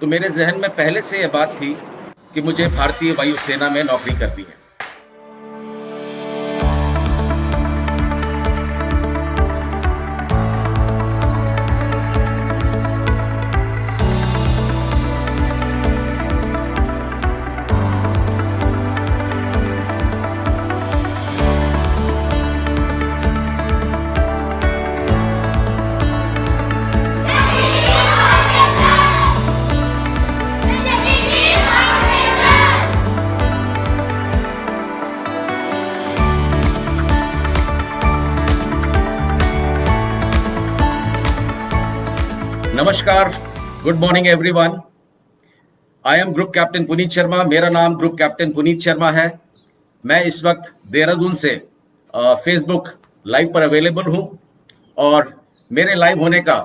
तो मेरे जहन में पहले से यह बात थी कि मुझे भारतीय वायुसेना में नौकरी करनी है। नमस्कार, good morning everyone. I am group captain Puneet Sharma. मेरा नाम ग्रुप कैप्टन पुनीत शर्मा है। मैं इस वक्त देहरादून से फेसबुक लाइव पर अवेलेबल हूं और मेरे लाइव होने का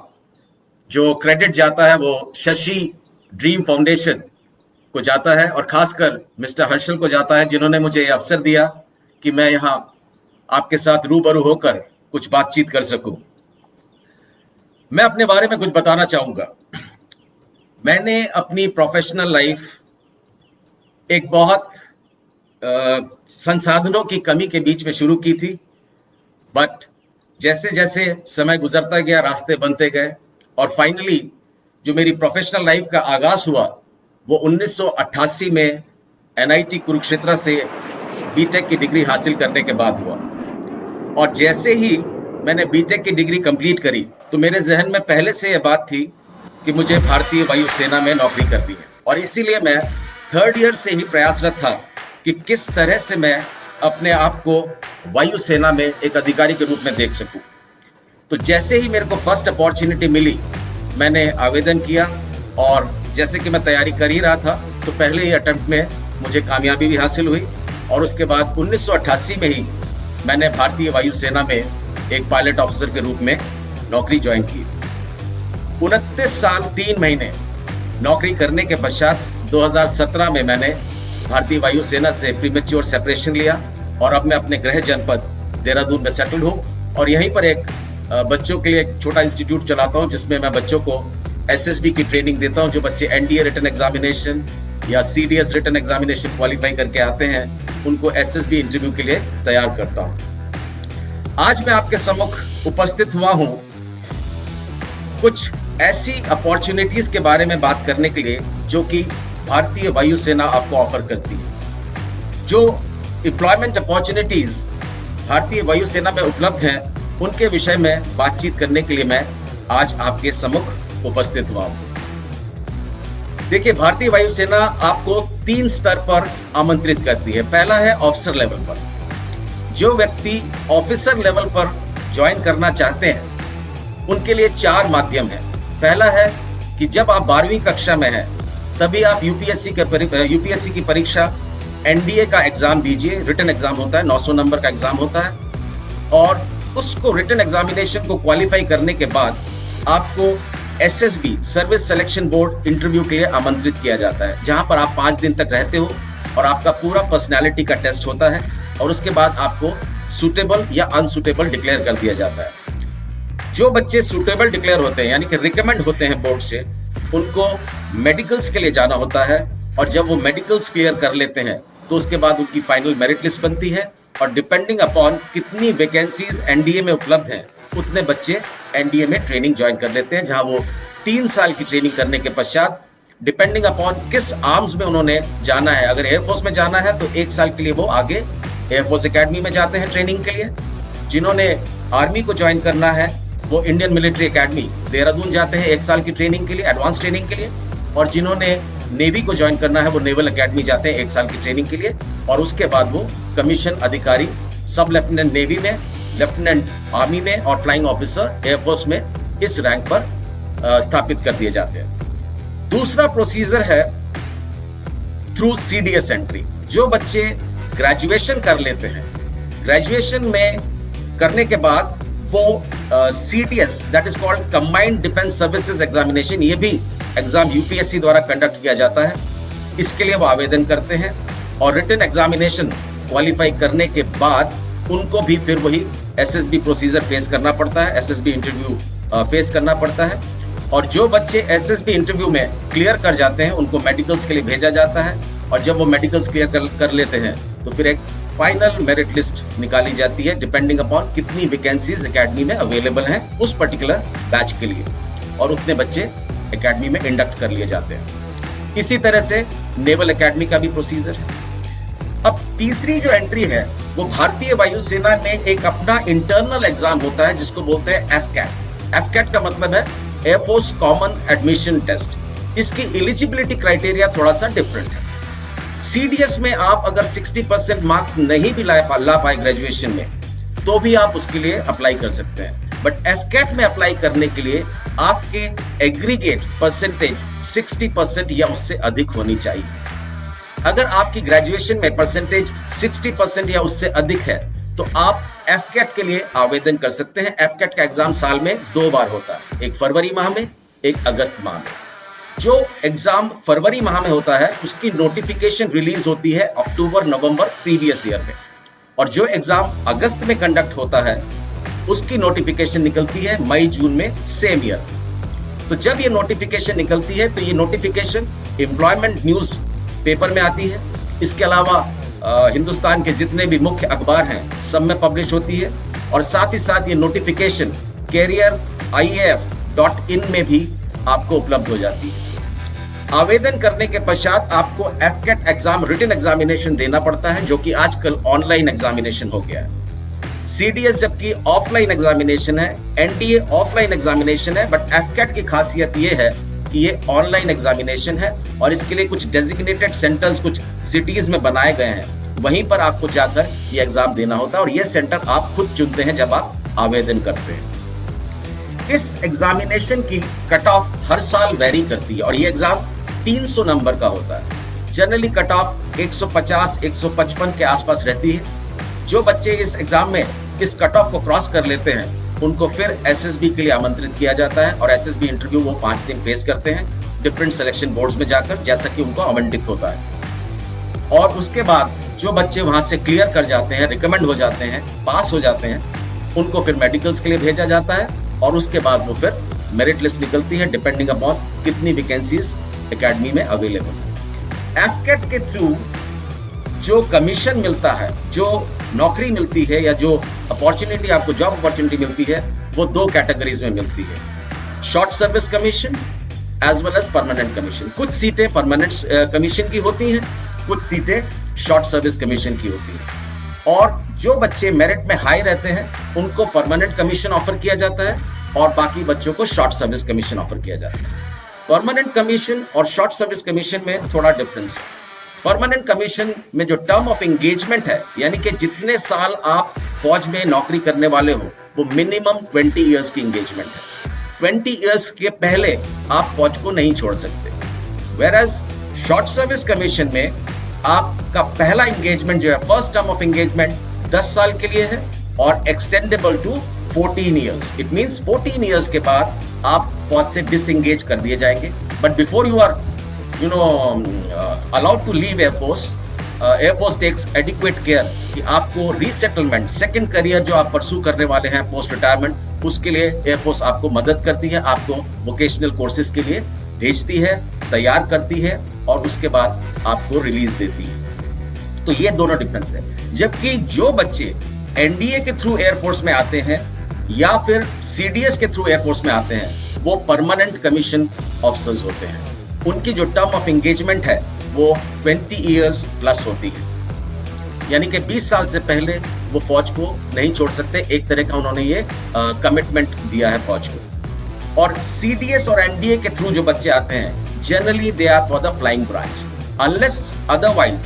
जो क्रेडिट जाता है वो शशि ड्रीम फाउंडेशन को जाता है और खासकर मिस्टर हर्षल को जाता है, जिन्होंने मुझे ये अवसर दिया कि मैं यहाँ आपके साथ रूबरू होकर कुछ बातचीत कर सकूं। मैं अपने बारे में कुछ बताना चाहूंगा। मैंने अपनी प्रोफेशनल लाइफ एक बहुत संसाधनों की कमी के बीच में शुरू की थी, बट जैसे जैसे समय गुजरता गया रास्ते बनते गए और फाइनली जो मेरी प्रोफेशनल लाइफ का आगाज हुआ वो 1988 में NIT कुरुक्षेत्र से बीटेक की डिग्री हासिल करने के बाद हुआ। और जैसे ही मैंने बीटेक की डिग्री कंप्लीट करी तो मेरे जहन में पहले से यह बात थी कि मुझे भारतीय वायुसेना में नौकरी करनी है और इसीलिए मैं 3rd ईयर से ही प्रयासरत था कि किस तरह से मैं अपने आप को वायुसेना में एक अधिकारी के रूप में देख सकूं। तो जैसे ही मेरे को फर्स्ट अपॉर्चुनिटी मिली मैंने आवेदन किया और जैसे कि मैं तैयारी कर ही रहा था तो पहले ही अटेम्प्ट में मुझे कामयाबी भी हासिल हुई और उसके बाद 1988 में ही मैंने भारतीय वायुसेना में एक पायलट ऑफिसर के रूप में नौकरी ज्वाइन की। 29 साल 3 महीने नौकरी करने के पश्चात 2017 में मैंने भारतीय वायुसेना से प्रीमेच्योर सेपरेशन लिया और अब मैं अपने गृह जनपद देहरादून में सेटल हूं और यहीं पर एक बच्चों के लिए एक छोटा इंस्टीट्यूट चलाता हूं जिसमें मैं बच्चों को SSB की ट्रेनिंग देता हूं। जो बच्चे NDA रिटन एग्जामिनेशन या CDS रिटन एग्जामिनेशन क्वालिफाई करके आते हैं उनको SSB इंटरव्यू के लिए तैयार करता हूं। आज मैं आपके सम्मुख उपस्थित हुआ हूं कुछ ऐसी अपॉर्चुनिटीज के बारे में बात करने के लिए जो कि भारतीय वायुसेना आपको ऑफर करती है। जो एम्प्लॉयमेंट अपॉर्चुनिटीज भारतीय वायुसेना में उपलब्ध हैं उनके विषय में बातचीत करने के लिए मैं आज आपके सम्मुख उपस्थित हुआ हूं। देखिए, भारतीय वायुसेना आपको 3 स्तर पर आमंत्रित करती है। पहला है ऑफिसर लेवल पर। जो व्यक्ति ऑफिसर लेवल पर ज्वाइन करना चाहते हैं उनके लिए 4 माध्यम है। पहला है कि जब आप 12वीं कक्षा में हैं तभी आप यूपीएससी की परीक्षा NDA का एग्जाम दीजिए। रिटन एग्जाम होता है, 900 नंबर का एग्जाम होता है और उसको रिटन एग्जामिनेशन को क्वालिफाई करने के बाद आपको SSB service selection board interview के लिए आमंत्रित किया जाता है, जहां पर आप 5 दिन तक रहते हो और आपका पूरा पर्सनैलिटी का टेस्ट होता है और उसके बाद आपको सूटेबल या अनसूटेबल डिक्लेयर कर दिया जाता है। जो बच्चे सूटेबल डिक्लेयर होते हैं यानी कि रिकमेंड होते हैं बोर्ड से, उनको मेडिकल्स के लिए जाना होता है और जब वो मेडिकल्स क्लियर कर लेते हैं तो उसके बाद उनकी फाइनल मेरिट लिस्ट बनती है और डिपेंडिंग अपॉन कितनी वैकेंसीज NDA में उपलब्ध हैं उतने बच्चे NDA में ट्रेनिंग ज्वाइन कर लेते हैं, जहां वो 3 साल की ट्रेनिंग करने के पश्चात डिपेंडिंग अपॉन किस आर्म्स में उन्होंने जाना है, अगर एयरफोर्स में जाना है तो 1 साल के लिए वो आगे एयरफोर्स एकेडमी में जाते हैं ट्रेनिंग के लिए। जिन्होंने आर्मी को ज्वाइन करना है वो इंडियन मिलिट्री एकेडमी देहरादून जाते हैं 1 साल की ट्रेनिंग के लिए, एडवांस ट्रेनिंग के लिए। और जिन्होंने नेवी को ज्वाइन करना है वो नेवल एकेडमी जाते हैं 1 साल की ट्रेनिंग के लिए और उसके बाद वो कमीशन अधिकारी सब लेफ्टिनेंट नेवी में, लेफ्टिनेंट आर्मी में और फ्लाइंग ऑफिसर एयरफोर्स में इस रैंक पर स्थापित कर दिए जाते हैं। दूसरा प्रोसीजर है थ्रू CDS एंट्री। जो बच्चे ग्रेजुएशन कर लेते हैं, ग्रेजुएशन में करने के बाद वो CDS that is called combined defence services examination, ये भी एग्जाम UPSC द्वारा कंडक्ट किया जाता है। इसके लिए वो आवेदन करते हैं और रिटन एग्जामिनेशन क्वालिफाई करने के बाद उनको भी फिर वही SSB प्रोसीजर फेस करना पड़ता है, SSB इंटरव्यू फेस करना पड़ता है और जो बच्चे एसएसबी इंटरव्यू में क्लियर कर जाते हैं उनको मेडिकल्स के लिए भेजा जाता है, और जब वो मेडिकल्स क्लियर कर लेते हैं तो फिर एक फाइनल मेरिट लिस्ट निकाली जाती है डिपेंडिंग अपॉन कितनी वैकेंसीज एकेडमी में अवेलेबल हैं उस पर्टिकुलर बैच के लिए, और उतने बच्चे एकेडमी में इंडक्ट कर लिए जाते हैं। इसी तरह से नेवल एकेडमी का भी प्रोसीजर है। अब तीसरी जो एंट्री है वो भारतीय वायुसेना में एक अपना इंटरनल एग्जाम होता है जिसको बोलते हैं एफकैट। एफकैट का मतलब है एयरफोर्स कॉमन एडमिशन टेस्ट। इसकी एलिजिबिलिटी क्राइटेरिया थोड़ा सा डिफरेंट है। सीडीएस में आप अगर 60% मार्क्स नहीं भी ला पाए ग्रेजुएशन में तो भी आप उसके लिए अप्लाई कर सकते हैं, बट एफकैट में अप्लाई करने के लिए आपके एग्रीगेट परसेंटेज 60% या उससे अधिक होनी चाहिए। अगर आपकी ग्रेजुएशन में परसेंटेज 60% या उससे अधिक है तो आप एफकैट के लिए आवेदन कर सकते हैं। एफकैट का एग्जाम साल में 2 बार होता है, एक फरवरी माह में, एक अगस्त माह में। जो एग्जाम फरवरी माह में होता है उसकी नोटिफिकेशन रिलीज होती है अक्टूबर नवंबर प्रीवियस ईयर में, और जो एग्जाम अगस्त में कंडक्ट होता है उसकी नोटिफिकेशन निकलती है मई जून में सेम ईयर। तो जब ये नोटिफिकेशन निकलती है तो ये नोटिफिकेशन एम्प्लॉयमेंट न्यूज पेपर में आती है। इसके अलावा हिंदुस्तान के जितने भी मुख्य अखबार हैं सब में पब्लिश होती है, और साथ ही साथ ये नोटिफिकेशन careeriaf.in में भी आपको उपलब्ध हो जाती है। आवेदन करने के पश्चात आपको एफकैट एग्जाम रिटन एग्जामिनेशन देना पड़ता है, जो कि आजकल ऑनलाइन एग्जामिनेशन हो गया है। सीडीएस जबकि ऑफलाइन एग्जामिनेशन है, एनडीए ऑफलाइन एग्जामिनेशन है, बट एफकैट की खासियत ये है कि ये ऑनलाइन एग्जामिनेशन है, और इसके लिए कुछ डेजिग्नेटेड सेंटर्स कुछ सिटीज में बनाए गए हैं, वहीं पर आपको जाकर ये एग्जाम देना होता है, और ये सेंटर आप खुद चुनते हैं जब आप आवेदन करते हैं। इस एग्जामिनेशन की कट ऑफ हर साल वेरी करती है, और ये एग्जाम 300 नंबर का होता है। जनरली कट ऑफ 150-155 के आसपास रहती है। जो बच्चे इस एग्जाम में इस कट ऑफ को क्रॉस कर लेते हैं उनको फिर एसएसबी के लिए आमंत्रित किया जाता है, और एसएसबी इंटरव्यू वो 5 दिन फेस करते हैं डिफरेंट सिलेक्शन बोर्ड्स में जाकर, जैसा कि उनको आवंटित होता है। और उसके बाद जो बच्चे वहां से क्लियर कर जाते हैं, रिकमेंड हो जाते हैं, पास हो जाते हैं, उनको फिर मेडिकल्स के लिए भेजा जाता है, और उसके बाद वो फिर मेरिट लिस्ट निकलती है डिपेंडिंग अपॉन कितनी वैकेंसीज एकेडमी में अवेलेबल। एफकैट के थ्रू जो कमीशन मिलता है, जो नौकरी मिलती है, या जो अपॉर्चुनिटी आपको जॉब अपॉर्चुनिटी मिलती है, वो 2 कैटेगरीज में मिलती है, short service commission as well as permanent commission. कुछ सीटें परमानेंट कमीशन की होती हैं, कुछ सीटें शॉर्ट सर्विस कमीशन की होती हैं, और जो बच्चे मेरिट में हाई रहते हैं उनको परमानेंट कमीशन ऑफर किया जाता है, और बाकी बच्चों को शॉर्ट सर्विस कमीशन ऑफर किया जाता है। परमानेंट कमीशन और शॉर्ट सर्विस कमीशन में थोड़ा डिफरेंस है। परमानेंट कमीशन में जो टर्म ऑफ एंगेजमेंट है, यानी कि जितने साल आप फौज में नौकरी करने वाले हो, वो मिनिमम 20 इयर्स की एंगेजमेंट है। 20 इयर्स के पहले आप फौज को नहीं छोड़ सकते। वेयरएज शॉर्ट सर्विस कमीशन में आपका पहला एंगेजमेंट जो है, फर्स्ट टर्म ऑफ एंगेजमेंट 10 साल के लिए है, और extendable to 14 years. It means 14 years के बाद आप फौज से डिसएंगेज कर दिए जाएंगे, but before you are allowed to leave Air Force takes adequate care कि आपको रीसेटलमेंट, सेकंड करियर जो आप परसू करने वाले हैं पोस्ट रिटायरमेंट, उसके लिए एयर फोर्स आपको मदद करती है, आपको वोकेशनल कोर्सेज के लिए भेजती है, तैयार करती है, और उसके बाद आपको रिलीज देती है। तो ये दोनों डिफरेंस है। जबकि जो बच्चे एनडीए के थ्रू एयरफोर्स में आते हैं या फिर सीडीएस के थ्रू एयरफोर्स में आते हैं, वो परमानेंट कमीशन ऑफिसर्स होते हैं। उनकी जो टर्म ऑफ एंगेजमेंट है वो 20 इयर्स प्लस होती है, यानी कि 20 साल से पहले वो फौज को नहीं छोड़ सकते। एक तरह का उन्होंने ये कमिटमेंट दिया है फौज को। और सीडीएस और एनडीए के थ्रू जो बच्चे आते हैं, generally they are for the flying branch, unless otherwise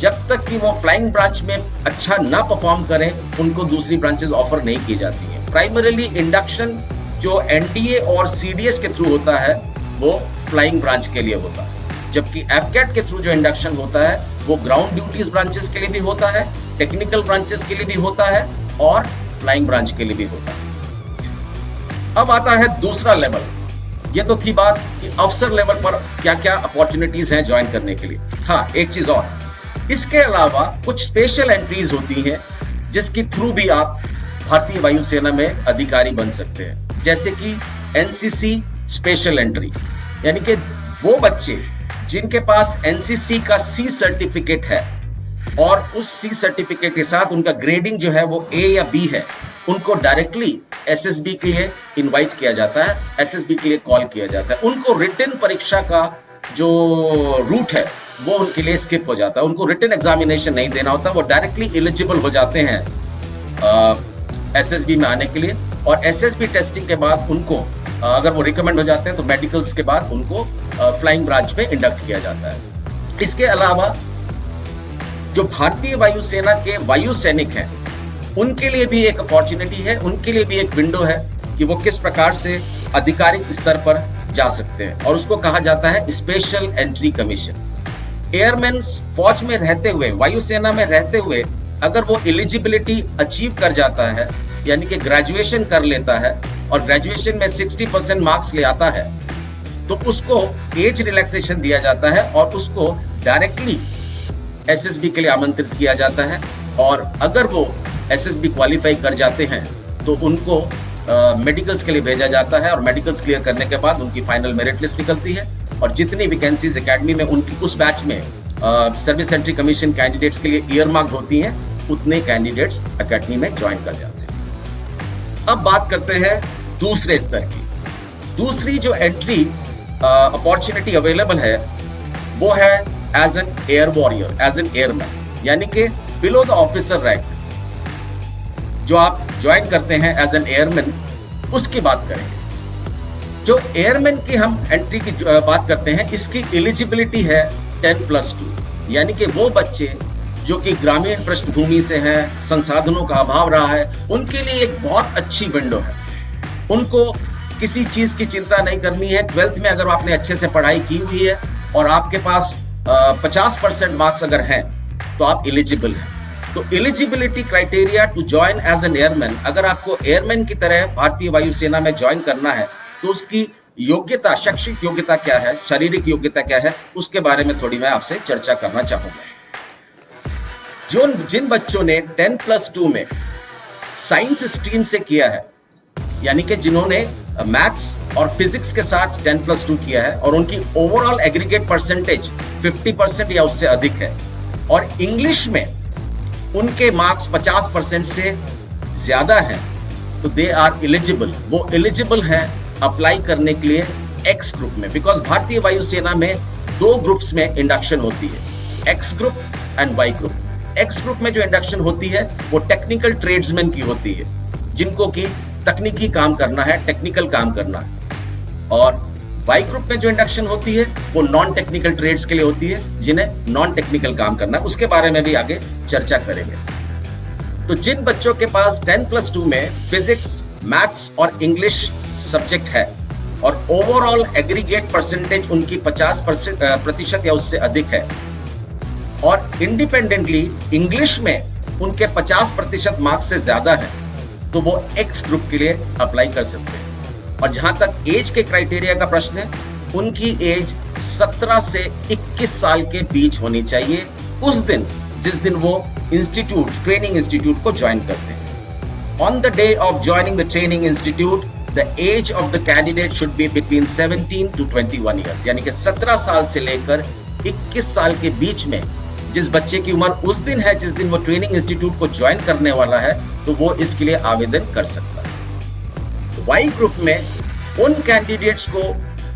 जब तक कि वो फ्लाइंग ब्रांच में अच्छा ना परफॉर्म करें, उनको दूसरी ब्रांचेस ऑफर नहीं की जाती हैं। प्राइमरीली इंडक्शन जो एनडीए और सीडीएस के थ्रू होता है वो फ्लाइंग ब्रांच के लिए होता है, जबकि एफकैट के थ्रू जो इंडक्शन होता है वो ग्राउंड ड्यूटीज ब्रांचेस के लिए भी होता है, टेक्निकल ब्रांचेस के लिए भी होता है, और फ्लाइंग ब्रांच के लिए भी होता है। अब आता है दूसरा लेवल। ये तो थी बात कि अफसर लेवल पर क्या क्या अपॉर्चुनिटीज हैं ज्वाइन करने के लिए। हाँ, एक चीज और, इसके अलावा कुछ स्पेशल एंट्रीज होती हैं जिसके थ्रू भी आप भारतीय वायुसेना में अधिकारी बन सकते हैं, जैसे कि एनसीसी स्पेशल एंट्री, यानी कि वो बच्चे जिनके पास एनसीसी का सी सर्टिफिकेट है और उस सी सर्टिफिकेट के साथ उनका ग्रेडिंग जो है वो ए या बी है, उनको डायरेक्टली एसएसबी के लिए इनवाइट किया जाता है, एसएसबी के लिए कॉल किया जाता है। उनको रिटन परीक्षा का जो रूट है वो उनके लिए स्किप हो जाता है, उनको रिटन एग्जामिनेशन नहीं देना होता, वो डायरेक्टली एलिजिबल हो जाते हैं एसएसबी में आने के लिए। और एसएसबी टेस्टिंग के बाद उनको अगर वो रिकमेंड हो जाते हैं तो मेडिकल्स के बाद उनको फ्लाइंग ब्रांच में इंडक्ट किया जाता है। इसके अलावा जो भारतीय वायुसेना के वायु सैनिक हैं उनके लिए भी एक अपॉर्चुनिटी है, उनके लिए भी एक विंडो है कि वो किस प्रकार से आधिकारिक स्तर पर जा सकते हैं, और उसको कहा जाता है स्पेशल एंट्री कमीशन। एयरमैन फौज में रहते हुए, वायुसेना में रहते हुए अगर वो एलिजिबिलिटी अचीव कर जाता है, यानी कि ग्रेजुएशन कर लेता है और ग्रेजुएशन में 60% मार्क्स ले आता है, तो उसको एज रिलैक्सेशन दिया जाता है और उसको डायरेक्टली एसएसबी के लिए आमंत्रित किया जाता है। और अगर वो एसएसबी क्वालिफाई कर जाते हैं तो उनको मेडिकल्स के लिए भेजा जाता है, और मेडिकल्स क्लियर करने के बाद उनकी फाइनल मेरिट लिस्ट निकलती है, और जितनी वैकेंसीज एकेडमी में उनकी उस बैच में सर्विस एंट्री कमीशन कैंडिडेट्स के लिए ईयरमार्क होती हैं, उतने कैंडिडेट्स एकेडमी में ज्वाइन कर जाते हैं। अब बात करते हैं दूसरे स्तर की। दूसरी जो एंट्री अपॉर्चुनिटी अवेलेबल है वो है as an air warrior, as an airman, यानी कि बिलो द ऑफिसर रैंक जो आप ज्वाइन करते हैं एज एन एयरमैन, उसकी बात करेंगे। जो एयरमैन की हम एंट्री की बात करते हैं, इसकी एलिजिबिलिटी है 10+2, यानी कि वो बच्चे जो कि ग्रामीण पृष्ठभूमि से हैं, संसाधनों का अभाव रहा है, उनके लिए एक बहुत अच्छी विंडो है। उनको किसी चीज की चिंता नहीं करनी है। 12th में अगर आपने अच्छे से पढ़ाई की हुई है और आपके पास 50% मार्क्स अगर हैं तो आप एलिजिबल हैं। तो eligibility criteria to join as an airman, अगर आपको एयरमैन की तरह भारतीय वायुसेना में ज्वाइन करना है तो उसकी योग्यता, शैक्षिक योग्यता क्या है, शारीरिक योग्यता क्या है, उसके बारे में थोड़ी मैं आपसे चर्चा करना चाहूंगा। जिन बच्चों ने 10+2 में साइंस स्ट्रीम से किया है, यानी कि जिन्होंने मैथ्स और फिजिक्स के साथ 10+2 किया है और उनकी ओवरऑल एग्रीगेट परसेंटेज 50% या उससे अधिक है, और इंग्लिश में उनके मार्क्स 50% से ज्यादा हैं, तो दे आर एलिजिबल, वो एलिजिबल हैं अप्लाई करने के लिए एक्स ग्रुप में। बिकॉज भारतीय वायुसेना में 2 ग्रुप्स में इंडक्शन होती है, X group and Y group. X group में जो इंडक्शन होती है वो टेक्निकल ट्रेड्समैन की होती है, जिनको की तकनीकी काम करना है, टेक्निकल काम करना है। और वाई ग्रुप में जो इंडक्शन होती है वो नॉन टेक्निकल ट्रेड्स के लिए होती है, जिन्हें नॉन टेक्निकल काम करना है। उसके बारे में भी आगे चर्चा करेंगे। तो जिन बच्चों के पास 10+2 में फिजिक्स, मैथ्स और इंग्लिश सब्जेक्ट है और ओवरऑल एग्रीगेट परसेंटेज उनकी 50% या उससे अधिक है, और इंडिपेंडेंटली इंग्लिश में उनके 50% मार्क्स से ज्यादा है, तो वो एक्स ग्रुप के लिए अप्लाई कर सकते हैं। और जहां तक एज के क्राइटेरिया का प्रश्न है, उनकी एज 17 से 21 साल के बीच होनी चाहिए उस दिन जिस दिन वो इंस्टीट्यूट, ट्रेनिंग इंस्टीट्यूट को ज्वाइन करते हैं। On the day of joining the training institute, the age of the candidate should be between 17 to 21 years, यानी कि 17 साल से लेकर 21 साल के बीच में जिस बच्चे की उम्र उस दिन है जिस दिन वो ट्रेनिंग इंस्टीट्यूट को ज्वाइन करने वाला है, तो वो इसके लिए आवेदन कर सकता है। वाई ग्रुप में उन कैंडिडेट्स को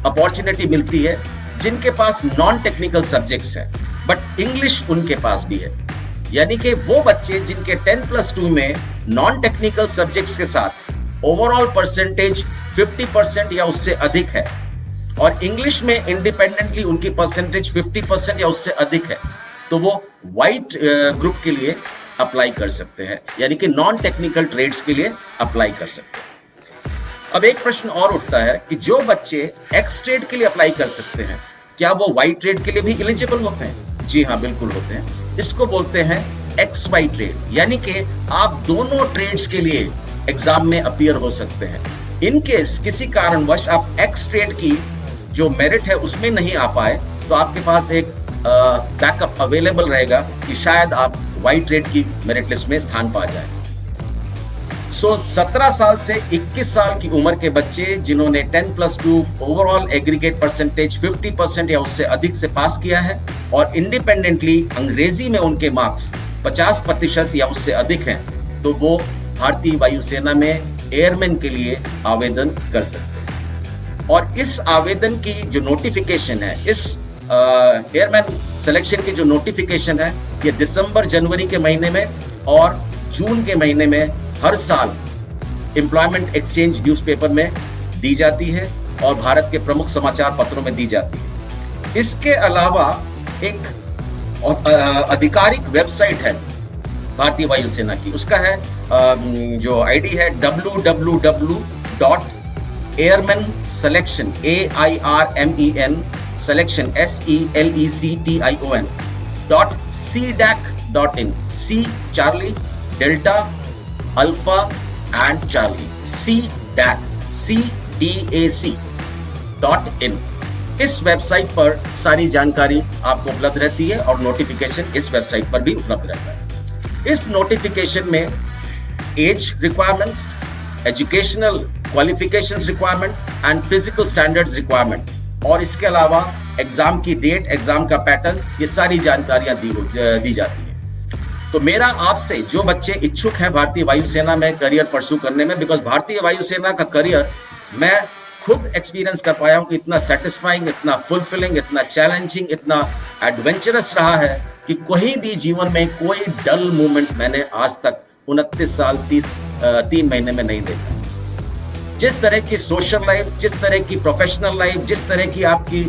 अपॉर्चुनिटी मिलती है जिनके पास नॉन टेक्निकल सब्जेक्ट्स हैं, बट इंग्लिश उनके पास भी है, यानी कि वो बच्चे जिनके 10+2 में नॉन टेक्निकल सब्जेक्ट्स के साथ ओवरऑल परसेंटेज 50% या उससे अधिक है और इंग्लिश में इंडिपेंडेंटली उनकी परसेंटेज 50% या उससे अधिक है, तो वो वाइट ग्रुप के लिए अप्लाई कर सकते हैं, यानी कि नॉन टेक्निकल ट्रेड्स के लिए अप्लाई कर सकते हैं। अब एक प्रश्न और उठता है कि जो बच्चे एक्स ट्रेड के लिए अप्लाई कर सकते हैं, क्या वो वाई ट्रेड के लिए भी एलिजिबल होते हैं? जी हाँ, बिल्कुल होते हैं। इसको बोलते हैं एक्स वाई ट्रेड, यानी कि आप दोनों ट्रेड्स के लिए एग्जाम में अपीयर हो सकते हैं। इन केस किसी कारणवश आप एक्स ट्रेड की जो मेरिट है उसमें नहीं आ पाए, तो आपके पास एक बैकअप अवेलेबल रहेगा कि शायद आप वाई ट्रेड की मेरिट लिस्ट में स्थान पा जाए। 17 साल से 21 साल की उम्र के बच्चे जिन्होंने 10+2 ओवरऑल एग्रीगेट परसेंटेज 50% या उससे अधिक से पास किया है और इंडिपेंडेंटली अंग्रेजी में उनके मार्क्स 50% या उससे अधिक हैं, तो वो भारतीय वायुसेना में एयरमैन के लिए आवेदन कर सकते हैं। और इस आवेदन की जो नोटिफिकेशन है, इस एयरमैन सिलेक्शन की जो नोटिफिकेशन है, ये दिसंबर जनवरी के महीने में और जून के महीने में हर साल एम्प्लॉयमेंट एक्सचेंज न्यूज़पेपर में दी जाती है और भारत के प्रमुख समाचार पत्रों में दी जाती है। इसके अलावा एक आधिकारिक वेबसाइट है भारतीय वायुसेना की, उसका है जो आईडी है www.airmanselection AIRMEN selection SELECTION.cdac.in C Charlie Delta Alpha and Charlie CDAC.in। इस वेबसाइट पर सारी जानकारी आपको उपलब्ध रहती है और नोटिफिकेशन इस वेबसाइट पर भी उपलब्ध रहता है। इस नोटिफिकेशन में age requirements, educational qualifications requirement and physical standards requirement और इसके अलावा एग्जाम की डेट, एग्जाम का पैटर्न, ये सारी जानकारियां दी जाती है। तो मेरा आपसे, जो बच्चे इच्छुक हैं भारतीय वायुसेना में करियर परस्यू करने में, बिकॉज भारतीय वायुसेना का करियर मैं खुद एक्सपीरियंस कर पाया हूं कि इतना सेटिस्फाइंग, इतना फुलफिलिंग, इतना चैलेंजिंग, इतना एडवेंचरस रहा है कि कहीं भी जीवन में कोई डल मोमेंट मैंने आज तक 29 साल 3 महीने में नहीं देखा। जिस तरह की सोशल लाइफ, जिस तरह की प्रोफेशनल लाइफ, जिस तरह की आपकी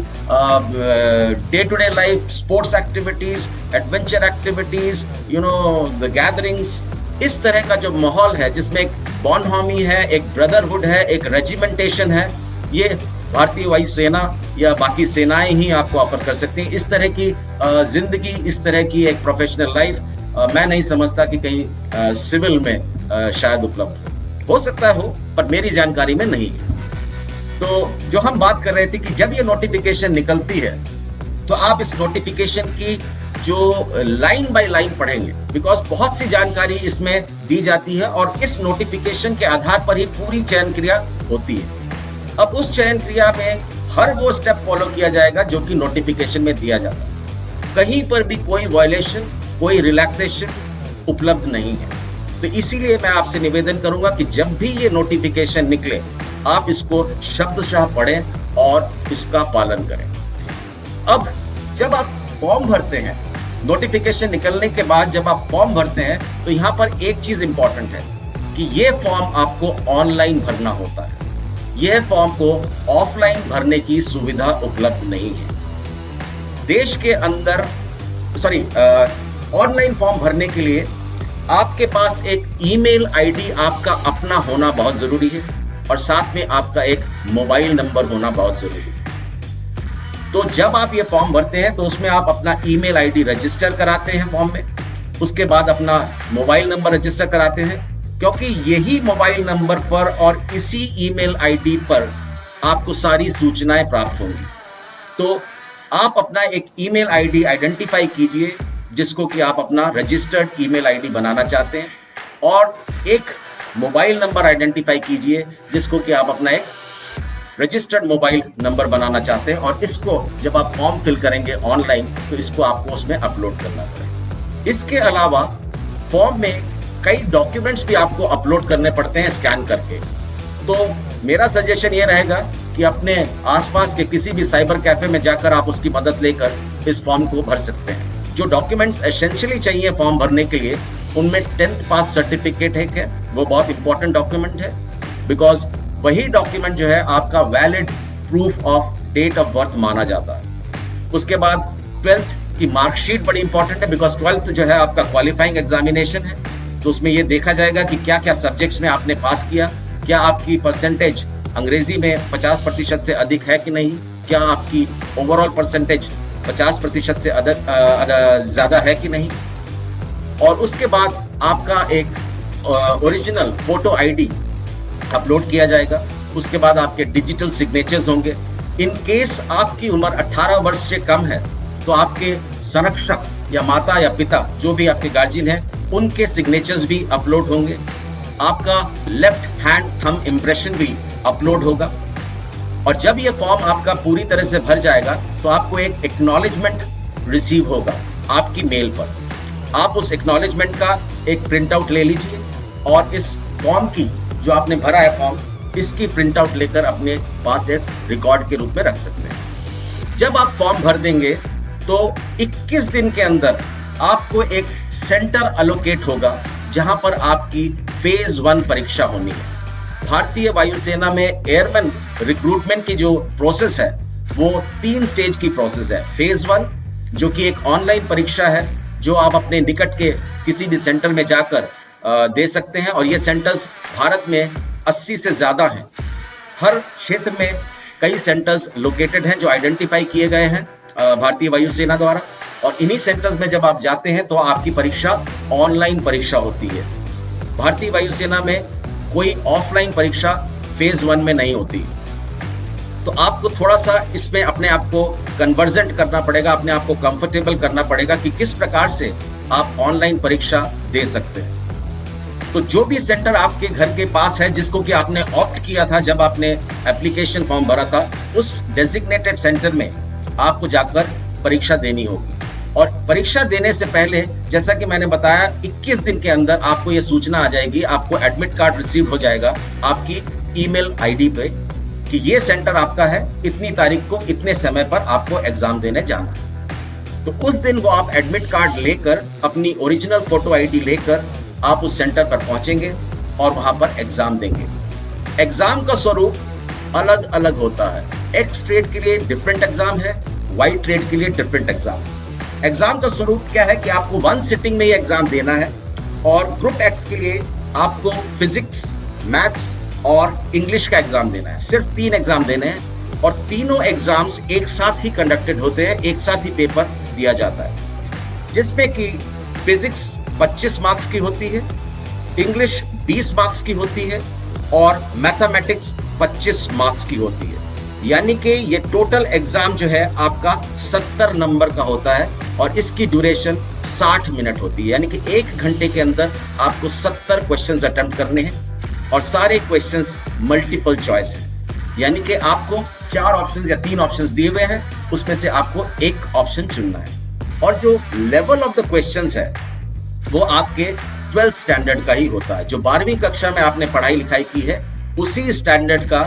day to day life, sports activities, adventure activities, the gatherings, इस तरह का जो माहौल है जिसमें एक बॉन्डहॉर्मी है, एक ब्रदरहुड है, एक रेजिमेंटेशन है, ये भारतीय वायुसेना या बाकी सेनाएं ही आपको ऑफर कर सकती हैं। इस तरह की जिंदगी, इस तरह की एक प्रोफेशनल लाइफ मैं नहीं समझता कि कहीं सिविल में शायद उपलब्ध हो सकता हो, पर मेरी जानकारी में नहीं है। तो जो हम बात कर रहे थे कि जब ये नोटिफिकेशन निकलती है तो आप इस नोटिफिकेशन की जो लाइन बाय लाइन पढ़ेंगे, बिकॉज बहुत सी जानकारी इसमें दी जाती है और इस नोटिफिकेशन के आधार पर ही पूरी चयन क्रिया होती है। अब उस चयन क्रिया में हर वो स्टेप फॉलो किया जाएगा जो कि नोटिफिकेशन में दिया जाता है। कहीं पर भी कोई वायलेशन, कोई रिलैक्सेशन उपलब्ध नहीं है। तो इसीलिए मैं आपसे निवेदन करूंगा कि जब भी ये नोटिफिकेशन निकले, आप इसको शब्दशः पढ़ें और इसका पालन करें। अब जब आप फॉर्म भरते हैं, नोटिफिकेशन निकलने के बाद जब आप फॉर्म भरते हैं, तो यहाँ पर एक चीज इंपॉर्टेंट है कि ये फॉर्म आपको ऑनलाइन भरना होता है। यह फॉर्म को ऑफलाइन भरने की सुविधा उपलब्ध नहीं है। देश के अंदर ऑनलाइन फॉर्म भरने के लिए आपके पास एक ईमेल आईडी आपका अपना होना बहुत जरूरी है और साथ में आपका एक मोबाइल नंबर होना बहुत जरूरी है। तो जब आप ये फॉर्म भरते हैं तो उसमें आप अपना ईमेल आईडी रजिस्टर कराते हैं फॉर्म में, उसके बाद अपना मोबाइल नंबर रजिस्टर कराते हैं, क्योंकि यही मोबाइल नंबर पर और इसी ईमेल आईडी पर आपको सारी सूचनाएं प्राप्त होंगी। तो आप अपना एक ईमेल आईडी आइडेंटिफाई कीजिए जिसको कि आप अपना रजिस्टर्ड ईमेल आईडी बनाना चाहते हैं, और एक मोबाइल नंबर आइडेंटिफाई कीजिए जिसको कि आप अपना एक रजिस्टर्ड मोबाइल नंबर बनाना चाहते हैं। और इसको जब आप फॉर्म फिल करेंगे ऑनलाइन तो इसको आपको उसमें अपलोड करना पड़ेगा। इसके अलावा फॉर्म में कई डॉक्यूमेंट्स भी आपको अपलोड करने पड़ते हैं स्कैन करके। तो मेरा सजेशन ये रहेगा कि अपने आसपास के किसी भी साइबर कैफे में जाकर आप उसकी मदद लेकर इस फॉर्म को भर सकते हैं। जो डॉक्यूमेंट्स एसेंशियली चाहिए फॉर्म भरने के लिए, उनमें 10th पास सर्टिफिकेट है, वो बहुत इंपॉर्टेंट डॉक्यूमेंट है, बिकॉज वही डॉक्यूमेंट जो है आपका valid proof of date of birth माना जाता है। उसके बाद 12th की मार्कशीट बड़ी इंपॉर्टेंट है, बिकॉज 12th जो है आपका क्वालिफाइंग एग्जामिनेशन है। तो उसमें ये देखा जाएगा कि क्या क्या सब्जेक्ट्स में आपने पास किया, क्या आपकी परसेंटेज अंग्रेजी में 50% से अधिक है कि नहीं, क्या आपकी ओवरऑल परसेंटेज 50% से ज्यादा है कि नहीं। और उसके बाद आपका एक ओरिजिनल फोटो आईडी अपलोड किया जाएगा। उसके बाद आपके डिजिटल सिग्नेचर्स होंगे। इन केस आपकी उम्र 18 वर्ष से कम है तो आपके संरक्षक या माता या पिता, जो भी आपके गार्जियन हैं, उनके सिग्नेचर्स भी अपलोड होंगे। आपका लेफ्ट हैंड थंब इम्प्रेशन भी अपलोड होगा। और जब ये फॉर्म आपका पूरी तरह से भर जाएगा तो आपको एक एक्नॉलेजमेंट रिसीव होगा आपकी मेल पर। आप उस एक्नॉलेजमेंट का एक प्रिंट आउट ले लीजिए और इस फॉर्म की, जो आपने भरा है फॉर्म, इसकी प्रिंट आउट लेकर अपने पास एक रिकॉर्ड के रूप में रख सकते हैं। जब आप फॉर्म भर देंगे तो 21 दिन के अंदर आपको एक सेंटर अलोकेट होगा जहां पर आपकी फेज 1 परीक्षा होनी है। भारतीय वायुसेना में एयरमैन रिक्रूटमेंट की जो प्रोसेस है वो 3 स्टेज की प्रोसेस है। फेज 1 जो कि एक ऑनलाइन परीक्षा है, जो आप अपने निकट के किसी भी सेंटर में जाकर दे सकते हैं, और ये सेंटर्स भारत में 80 से ज्यादा हैं। हर क्षेत्र में कई सेंटर्स लोकेटेड हैं जो आइडेंटिफाई किए गए हैं भारतीय वायुसेना द्वारा, और इन्हीं सेंटर्स में जब आप जाते हैं तो आपकी परीक्षा ऑनलाइन परीक्षा होती है। भारतीय वायुसेना में कोई ऑफलाइन परीक्षा फेज 1 में नहीं होती। तो आपको थोड़ा सा इसमें अपने आप को कन्वर्जेंट करना पड़ेगा, अपने आप को कंफर्टेबल करना पड़ेगा कि किस प्रकार से आप ऑनलाइन परीक्षा दे सकते हैं। तो जो भी सेंटर आपके घर के पास है, जिसको कि आपने ऑप्ट किया था जब आपने एप्लीकेशन फॉर्म भरा था, उस डेजिग्नेटेड सेंटर में आपको जाकर परीक्षा देनी होगी। और परीक्षा देने से पहले, जैसा कि मैंने बताया, 21 दिन के अंदर आपको यह सूचना आ जाएगी, आपको एडमिट कार्ड रिसीव हो जाएगा आपकी ईमेल आईडी पे कि ये सेंटर आपका है, इतनी तारीख को इतने समय पर आपको एग्जाम देने जाना है। तो उस दिन वो आप एडमिट कार्ड लेकर, अपनी ओरिजिनल फोटो आईडी लेकर आप उस सेंटर पर पहुंचेंगे और वहां पर एग्जाम देंगे। एग्जाम का स्वरूप अलग अलग होता है। एक्स ट्रेड के लिए डिफरेंट एग्जाम है, वाई ट्रेड के लिए डिफरेंट एग्जाम। एग्जाम का स्वरूप क्या है कि आपको 1 सिटिंग में ये एग्जाम देना है, और ग्रुप एक्स के लिए आपको फिजिक्स, मैथ्स और इंग्लिश का एग्जाम देना है। सिर्फ 3 एग्जाम देने हैं, और तीनों एग्जाम्स एक साथ ही कंडक्टेड होते हैं, एक साथ ही पेपर दिया जाता है, जिसमें कि फिजिक्स 25 मार्क्स की होती है, इंग्लिश 20 मार्क्स की होती है, और मैथमेटिक्स 25 मार्क्स की होती है। यानी कि ये टोटल एग्जाम जो है आपका 70 नंबर का होता है, और इसकी ड्यूरेशन 60 मिनट होती है। यानी कि 1 घंटे के अंदर आपको 70 क्वेश्चंस अटेम्प्ट करने हैं, और सारे क्वेश्चंस मल्टीपल चॉइस है। यानी कि आपको 4 ऑप्शंस या 3 ऑप्शंस दिए हुए हैं, उसमें से आपको एक ऑप्शन चुनना है। और जो लेवल ऑफ द क्वेश्चंस है वो आपके 12th स्टैंडर्ड का ही होता है। जो 12वीं कक्षा में आपने पढ़ाई लिखाई की है, उसी स्टैंडर्ड का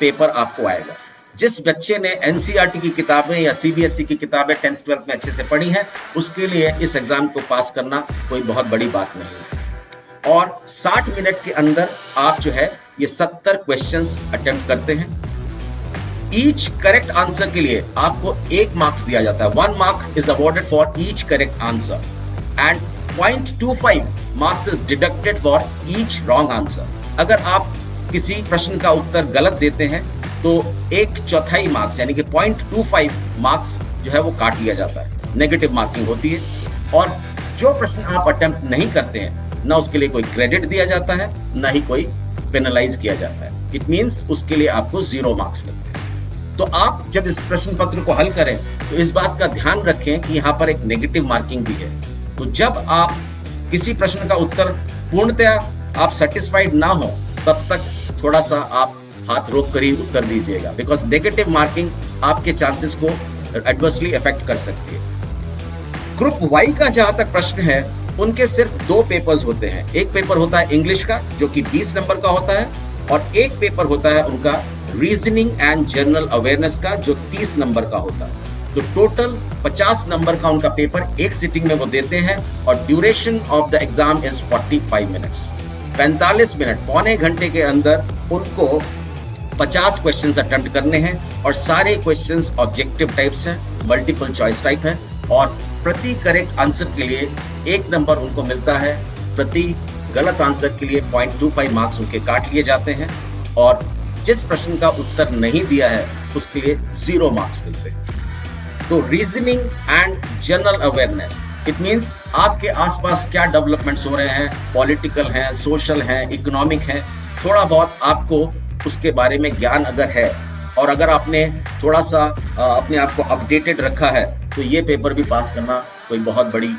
पेपर आपको आएगा। जिस बच्चे ने एनसीईआरटी की किताबें या सीबीएसई की किताबें 10th 12th में अच्छे से पढ़ी हैं, उसके लिए इस एग्जाम को पास करना कोई बहुत बड़ी बात नहीं है। और 60 मिनट के अंदर आप जो है ये 70 क्वेश्चंस अटेम्प्ट करते हैं। ईच करेक्ट आंसर के लिए आपको 1 मार्क्स दिया जाता है। 1 mark is awarded for each correct answer, and 0.25 marks is deducted for each wrong answer. अगर आप किसी प्रश्न का उत्तर गलत देते हैं तो 1/4 मार्क्स यानी कि 0.25 मार्क्स जो है वो काट लिया जाता है, नेगेटिव मार्किंग होती है। और जो प्रश्न आप अटेम्प्ट नहीं करते हैं, ना उसके लिए कोई क्रेडिट दिया जाता है, ना ही कोई पेनलाइज किया जाता है। इट मींस उसके लिए आपको 0 मार्क्स मिलते हैं। तो आप जब इस प्रश्न पत्र को हल करें तो इस बात का ध्यान रखें कि यहाँ पर एक नेगेटिव मार्किंग भी है। तो जब आप किसी प्रश्न का उत्तर पूर्णतया आप सेटिस्फाइड ना हो, तब तक थोड़ा सा आप हाथ रोक कर ही उत्तर दीजिएगा, बिकॉज नेगेटिव मार्किंग आपके चांसेस को एडवर्सली अफेक्ट कर सकती है। ग्रुप वाई का जहां तक प्रश्न है, उनके सिर्फ 2 पेपर्स होते हैं। एक पेपर होता है इंग्लिश का जो कि 20 नंबर का होता है, और एक पेपर होता है उनका रीजनिंग एंड जनरल अवेयरनेस का जो 30 नंबर का होता है। तो टोटल 50 नंबर का उनका पेपर एक सिटिंग में वो देते हैं, और duration of the exam is 45 minutes. 45 minute, पौने घंटे के अंदर उनको 50 क्वेश्चंस अटेम्प्ट करने हैं, और सारे क्वेश्चंस ऑब्जेक्टिव टाइप्स हैं, मल्टीपल चॉइस टाइप हैं, और प्रति करेक्ट आंसर के लिए 1 नंबर उनको मिलता है, प्रति गलत आंसर के लिए 0.25 मार्क्स उनके काट लिए जाते हैं, और जिस प्रश्न का उत्तर नहीं दिया है उसके लिए 0 मार्क्स मिलते हैं। तो reasoning and general awareness, it means आपके आसपास क्या डेवलपमेंट्स हो रहे हैं, पॉलिटिकल हैं, सोशल हैं, इकोनॉमिक हैं, थोड़ा बहुत आपको उसके बारे में ज्ञान अगर है, और अगर आपने थोड़ा सा अपने आप को अपडेटेड रखा है, तो ये पेपर भी पास करना कोई बहुत बड़ी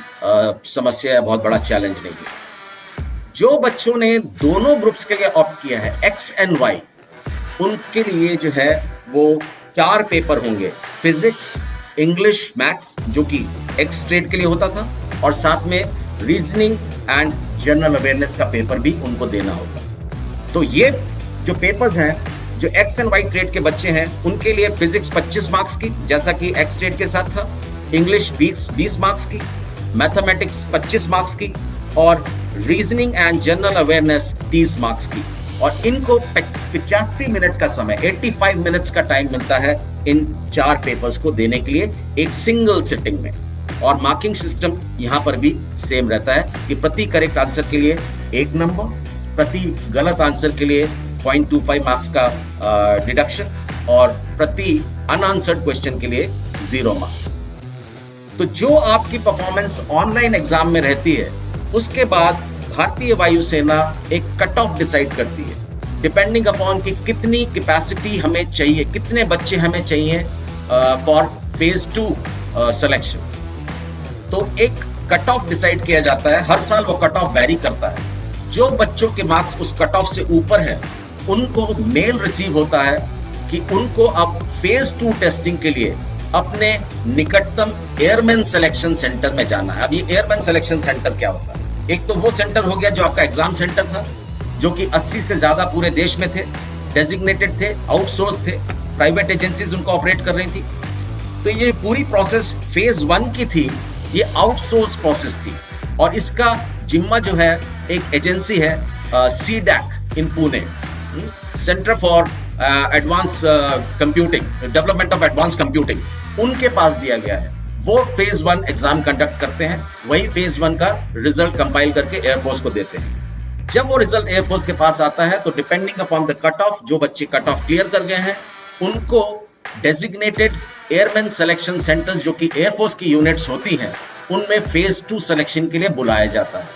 समस्या या बहुत बड़ा चैलेंज नहीं है। जो बच्चों ने दोनों ग्रुप्स के लिए ऑप्ट किया है, एक्स एंड वाई, उनके लिए जो है वो 4 पेपर होंगे, फिजिक्स, इंग्लिश, मैथ्स, जो कि एक्स स्ट्रेट के लिए होता था, और साथ में रीजनिंग एंड जनरल अवेयरनेस का पेपर भी उनको देना होगा। तो ये जो पेपर्स हैं, जो एक्स एंड वाई ट्रेड के बच्चे हैं, उनके लिए फिजिक्स 25 मार्क्स की, जैसा कि एक्स ट्रेड के साथ था, इंग्लिश 20 मार्क्स की, मैथमेटिक्स 25 मार्क्स की, और reasoning and general awareness 30 marks की। और इनको 85 मिनट का समय, 85 मिनट्स का टाइम मिलता है इन 4 पेपर्स को देने के लिए एक सिंगल सिटिंग में। और मार्किंग सिस्टम यहां पर भी सेम रहता है कि प्रति करेक्ट आंसर के लिए 1 नंबर, प्रति गलत आंसर के लिए 0.25 मार्क्स का डिडक्शन, और प्रति अनआंसर्ड क्वेश्चन के लिए 0 मार्क्स। तो जो आपकी परफॉर्मेंस ऑनलाइन एग्जाम में रहती है, उसके बाद भारतीय वायुसेना एक कट ऑफ डिसाइड करती है, डिपेंडिंग अपॉन कि कितनी कैपेसिटी हमें चाहिए, कितने बच्चे हमें चाहिए फॉर फेज 2 सिलेक्शन। तो एक कट ऑफ डिसाइड किया जाता है, हर साल वो कट ऑफ वेरी करता है। जो बच्चों के मार्क्स उस कट ऑफ से ऊपर है, उनको मेल रिसीव होता है कि उनको अब फेज 2 टेस्टिंग के लिए अपने निकटतम एयरमैन सिलेक्शन सेंटर में जाना है। अब ये एयरमैन सिलेक्शन सेंटर क्या होता है? एक तो वो सेंटर हो गया जो आपका एग्जाम सेंटर था, जो कि 80 से ज्यादा पूरे देश में थे, डेजिग्नेटेड थे, आउटसोर्स थे, प्राइवेट एजेंसीज उनको ऑपरेट कर रही थी। तो ये पूरी प्रोसेस फेज 1 की थी, ये आउटसोर्स प्रोसेस थी, और इसका जिम्मा जो है एक एजेंसी है CDAC in Pune, centre for advance computing, development of advance computing, उनके पास दिया गया है। वो फेज 1 एग्जाम कंडक्ट करते हैं, वही फेज 1 का रिजल्ट कंपाइल करके एयरफोर्स को देते हैं। जब वो रिजल्ट एयरफोर्स के पास आता है, तो depending upon the cut off, जो बच्चे कट ऑफ क्लियर कर गए हैं, उनको डेजिग्नेटेड एयरमैन सिलेक्शन सेंटर्स, जो कि एयरफोर्स की यूनिट्स होती हैं, उनमें फेज 2 सिलेक्शन के लिए बुलाया जाता है।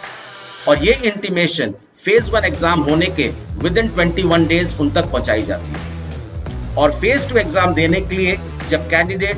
और ये इंटीमेशन फेज 1 एग्जाम होने के विद इन 21 डेज उन तक पहुंचाई जाती है। और फेज 2 एग्जाम देने के लिए जब कैंडिडेट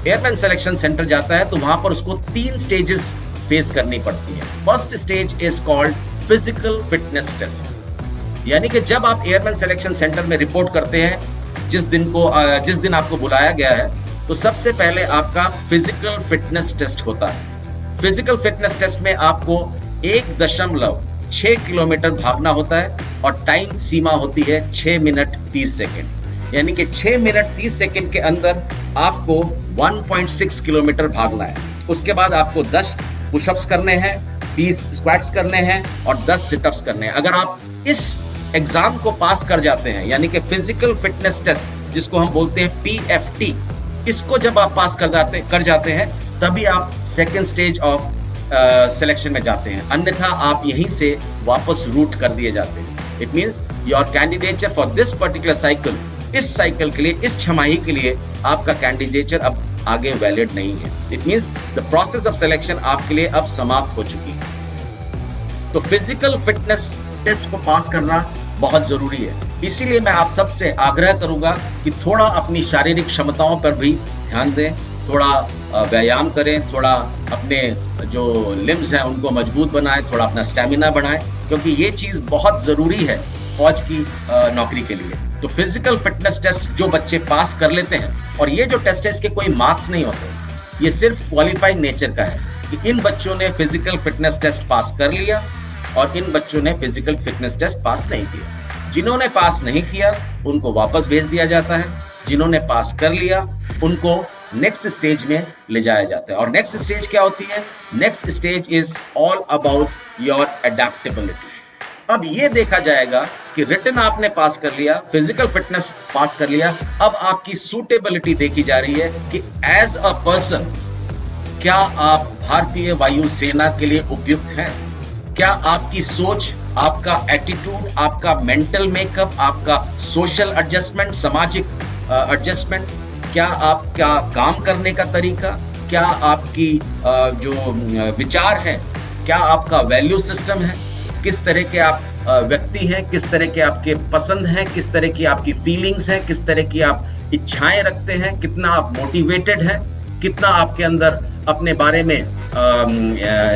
एयरमैन सिलेक्शन सेंटर जाता है, तो वहां पर उसको 3 स्टेजेस फेस करनी पड़ती है। First stage is called physical fitness test, यानी कि जब आप एयरमैन सिलेक्शन सेंटर में रिपोर्ट करते हैं, जिस दिन आपको बुलाया गया है, तो सबसे पहले आपका फिजिकल फिटनेस टेस्ट होता है। फिजिकल फिटनेस टेस्ट में आपको 1.6 किलोमीटर भागना होता है, और टाइम सीमा होती है 6 मिनट 30 सेकेंड, यानी कि 6 मिनट 30 सेकेंड के अंदर आपको 1.6 किलोमीटर भागना है। उसके बाद आपको 10 पुशअप्स करने हैं, 20 स्क्वाट्स करने हैं, और 10 सिटअप्स करने हैं। अगर आप इस एग्जाम को पास कर जाते हैं, यानी कि फिजिकल फिटनेस टेस्ट, जिसको हम बोलते हैं PFT, इसको जब आप पास कर जाते हैं, तभी आप सेकेंड स्टेज ऑफ सिलेक्शन में जाते हैं। अन्यथा आप यहीं से वापस रूट कर दिए जाते हैं। It means your candidature for this particular cycle, इस साइकिल के लिए, इस छमाही के लिए आपका कैंडिडेचर अब आगे वैलिड नहीं है। It means the process of selection आपके लिए अब समाप्त हो चुकी है। तो फिजिकल फिटनेस टेस्ट को पास करना बहुत जरूरी है। इसीलिए मैं आप सबसे आग्रह करूंगा कि थोड़ा अपनी शारीरिक क्षमताओं पर भी ध्यान दें, थोड़ा व्यायाम करें, थोड़ा अपने जो लिम्स हैं उनको मजबूत बनाएं, थोड़ा अपना स्टैमिना बढ़ाएं, क्योंकि ये चीज बहुत जरूरी है फौज की नौकरी के लिए। तो फिजिकल फिटनेस टेस्ट जो बच्चे पास कर लेते हैं, और ये जो टेस्ट है इसके कोई मार्क्स नहीं होते, ये सिर्फ क्वालिफाइंग नेचर का है कि इन बच्चों ने फिजिकल फिटनेस टेस्ट पास कर लिया और इन बच्चों ने फिजिकल फिटनेस टेस्ट पास नहीं किया। जिन्होंने पास नहीं किया उनको वापस भेज दिया जाता है, जिन्होंने पास कर लिया उनको नेक्स्ट स्टेज में ले जाया जाता है। और नेक्स्ट स्टेज क्या होती है? Next stage is all about your adaptability. अब ये देखा जाएगा कि रिटन आपने पास कर लिया, फिजिकल फिटनेस पास कर लिया, अब आपकी सूटेबिलिटी देखी जा रही है कि एज अ पर्सन क्या आप भारतीय वायुसेना के लिए उपयुक्त हैं? क्या आपकी सोच, आपका एटीट्यूड, आपका मेंटल मेकअप, आपका सोशल एडजस्टमेंट, सामाजिक एडजस्टमेंट, क्या आपका काम करने का तरीका, क्या आपकी जो विचार है, क्या आपका वैल्यू सिस्टम है, किस तरह के आप व्यक्ति हैं, किस तरह के आपके पसंद हैं, किस तरह की आपकी फीलिंग्स हैं, किस तरह की आप इच्छाएं रखते हैं, कितना आप मोटिवेटेड हैं, कितना आपके अंदर अपने बारे में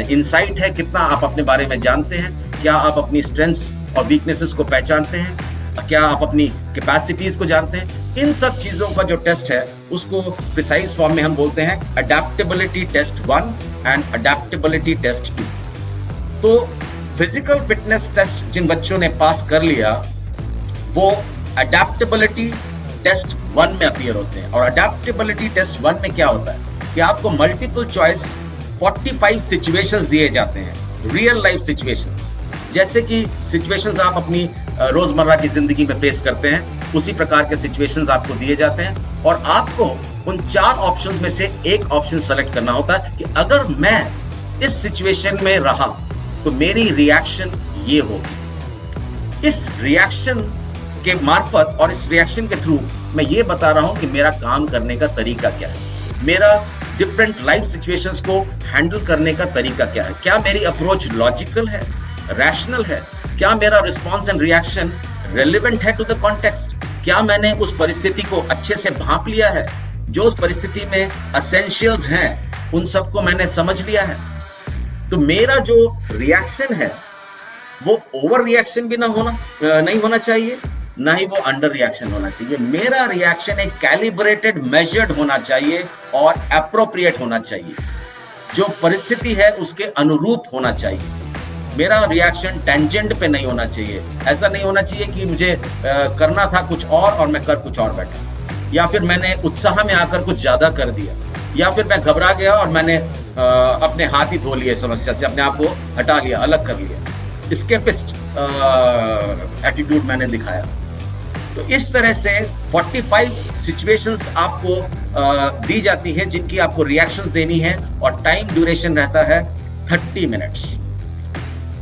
इंसाइट है, कितना आप अपने बारे में जानते हैं, क्या आप अपनी स्ट्रेंथ्स और वीकनेसेस को पहचानते हैं, क्या आप अपनी कैपेसिटीज को जानते हैं। इन सब चीजों का जो टेस्ट है उसको प्रिसाइज फॉर्म में हम बोलते हैं adaptability test 1 and adaptability test 2। तो फिजिकल फिटनेस टेस्ट जिन बच्चों ने पास कर लिया वो अडेप्टेबिलिटी टेस्ट 1 में अपीयर होते हैं। और अडेप्टेबिलिटी टेस्ट 1 में क्या होता है कि आपको मल्टीपल चॉइस 45 सिचुएशंस दिए जाते हैं, रियल लाइफ सिचुएशंस। जैसे कि सिचुएशंस आप अपनी रोजमर्रा की जिंदगी में फेस करते हैं, उसी प्रकार के सिचुएशंस आपको दिए जाते हैं और आपको उन 4 ऑप्शंस में से एक ऑप्शन सेलेक्ट करना होता है कि अगर मैं इस सिचुएशन में रहा तो मेरी रिएक्शन ये होगी। इस रिएक्शन के मार्फत और इस रिएक्शन के थ्रू मैं ये बता रहा हूं कि मेरा काम करने का तरीका क्या है, मेरा डिफरेंट लाइफ सिचुएशंस को हैंडल करने का तरीका क्या है, क्या मेरी अप्रोच लॉजिकल है, रैशनल है, क्या मेरा रिस्पॉन्स एंड रिएक्शन रेलेवेंट है टू द कॉन्टेक्स्ट, क्या मैंने उस परिस्थिति को अच्छे से भांप लिया है, जो उस परिस्थिति में एसेंशियल्स हैं उन सबको मैंने समझ लिया है। तो मेरा जो रिएक्शन है वो ओवर रिएक्शन भी नहीं होना चाहिए, ना ही वो अंडर रिएक्शन होना चाहिए। मेरा रिएक्शन एक कैलिब्रेटेड, मेजर्ड होना चाहिए और एप्रोप्रिएट होना चाहिए, जो परिस्थिति है उसके अनुरूप होना चाहिए। मेरा रिएक्शन टेंजेंट पे नहीं होना चाहिए। ऐसा नहीं होना चाहिए कि मुझे करना था कुछ और मैं कर कुछ और बैठा, या फिर मैंने उत्साह में आकर कुछ ज्यादा कर दिया, या फिर मैं घबरा गया और मैंने अपने हाथ ही धो लिए समस्या से, अपने आप को हटा लिया, अलग कर लिया, एस्केपिस्ट एटीट्यूड मैंने दिखाया। तो इस तरह से 45 सिचुएशंस आपको दी जाती है जिनकी आपको रिएक्शंस देनी है और टाइम ड्यूरेशन रहता है 30 मिनट्स।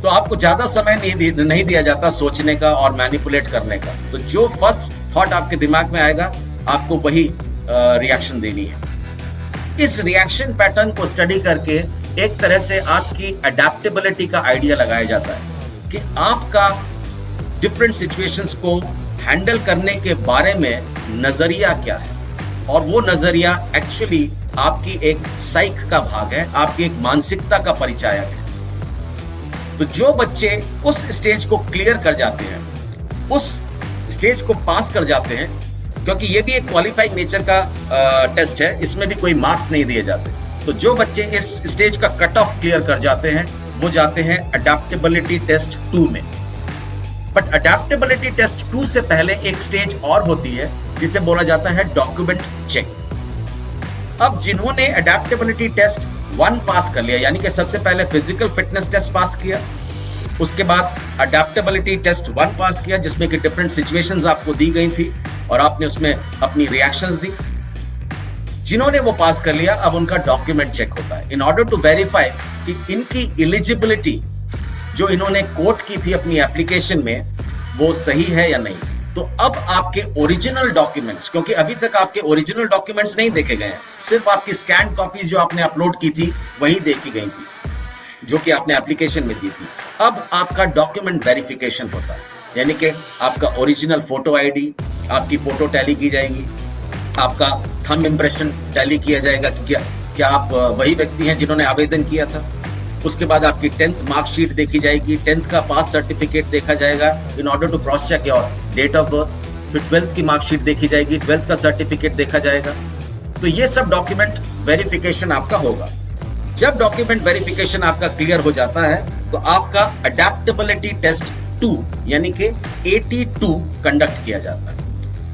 तो आपको ज्यादा समय नहीं दिया जाता सोचने का और मैनिपुलेट करने का। तो जो फर्स्ट थॉट आपके दिमाग में आएगा आपको वही रिएक्शन देनी है। इस रिएक्शन पैटर्न को स्टडी करके एक तरह से आपकी अडेप्टेबिलिटी का आइडिया लगाया जाता है कि आपका डिफरेंट सिचुएशंस को हैंडल करने के बारे में नजरिया क्या है, और वो नजरिया एक्चुअली आपकी एक साइक का भाग है, आपकी एक मानसिकता का परिचायक है। तो जो बच्चे उस स्टेज को क्लियर कर जाते हैं, उस स्टेज को पास कर जाते हैं, क्योंकि ये भी एक क्वालिफाइंग नेचर का टेस्ट है, इसमें भी कोई मार्क्स नहीं दिए जाते। तो जो बच्चे इस स्टेज का कट ऑफ क्लियर कर जाते हैं वो जाते हैं अडेप्टेबिलिटी टेस्ट 2 में। बट अडेप्टेबिलिटी टेस्ट 2 से पहले एक स्टेज और होती है जिसे बोला जाता है डॉक्यूमेंट चेक। अब जिन्होंने अडेप्टेबिलिटी टेस्ट 1 पास कर लिया, यानी कि सबसे पहले फिजिकल फिटनेस टेस्ट पास किया, उसके बाद अडेप्टेबिलिटी टेस्ट 1 पास किया जिसमें कि डिफरेंट सिचुएशंस आपको दी गई थी और आपने उसमें अपनी रिएक्शंस दी। जिन्होंने वो पास कर लिया अब उनका डॉक्यूमेंट चेक होता है इन ऑर्डर टू वेरीफाई कि इनकी एलिजिबिलिटी जो इन्होंने कोट की थी अपनी एप्लीकेशन में वो सही है या नहीं। तो अब आपके ओरिजिनल डॉक्यूमेंट्स, क्योंकि अभी तक आपके ओरिजिनल डॉक्यूमेंट्स नहीं देखे गए हैं, सिर्फ आपकी स्कैन कॉपीज जो आपने अपलोड की थी वही देखी गई थी, जो कि आपने एप्लीकेशन में दी थी। अब आपका डॉक्यूमेंट वेरिफिकेशन होता है, यानी कि आपका ओरिजिनल फोटो आईडी, आपकी फोटो टैली की जाएगी, आपका थंब इंप्रेशन टैली किया जाएगा कि क्या आप वही व्यक्ति हैं जिन्होंने आवेदन किया था। उसके बाद आपकी 10th मार्कशीट देखी जाएगी, 10th का पास सर्टिफिकेट देखा जाएगा in order to cross check your date of birth. फिर 12th की मार्कशीट देखी जाएगी, 12th का सर्टिफिकेट देखा जाएगा। तो ये सब डॉक्यूमेंट वेरिफिकेशन आपका होगा। जब डॉक्यूमेंट वेरिफिकेशन आपका क्लियर हो जाता है तो आपका अडेप्टेबिलिटी टेस्ट 2 यानी कि 82 कंडक्ट किया जाता है।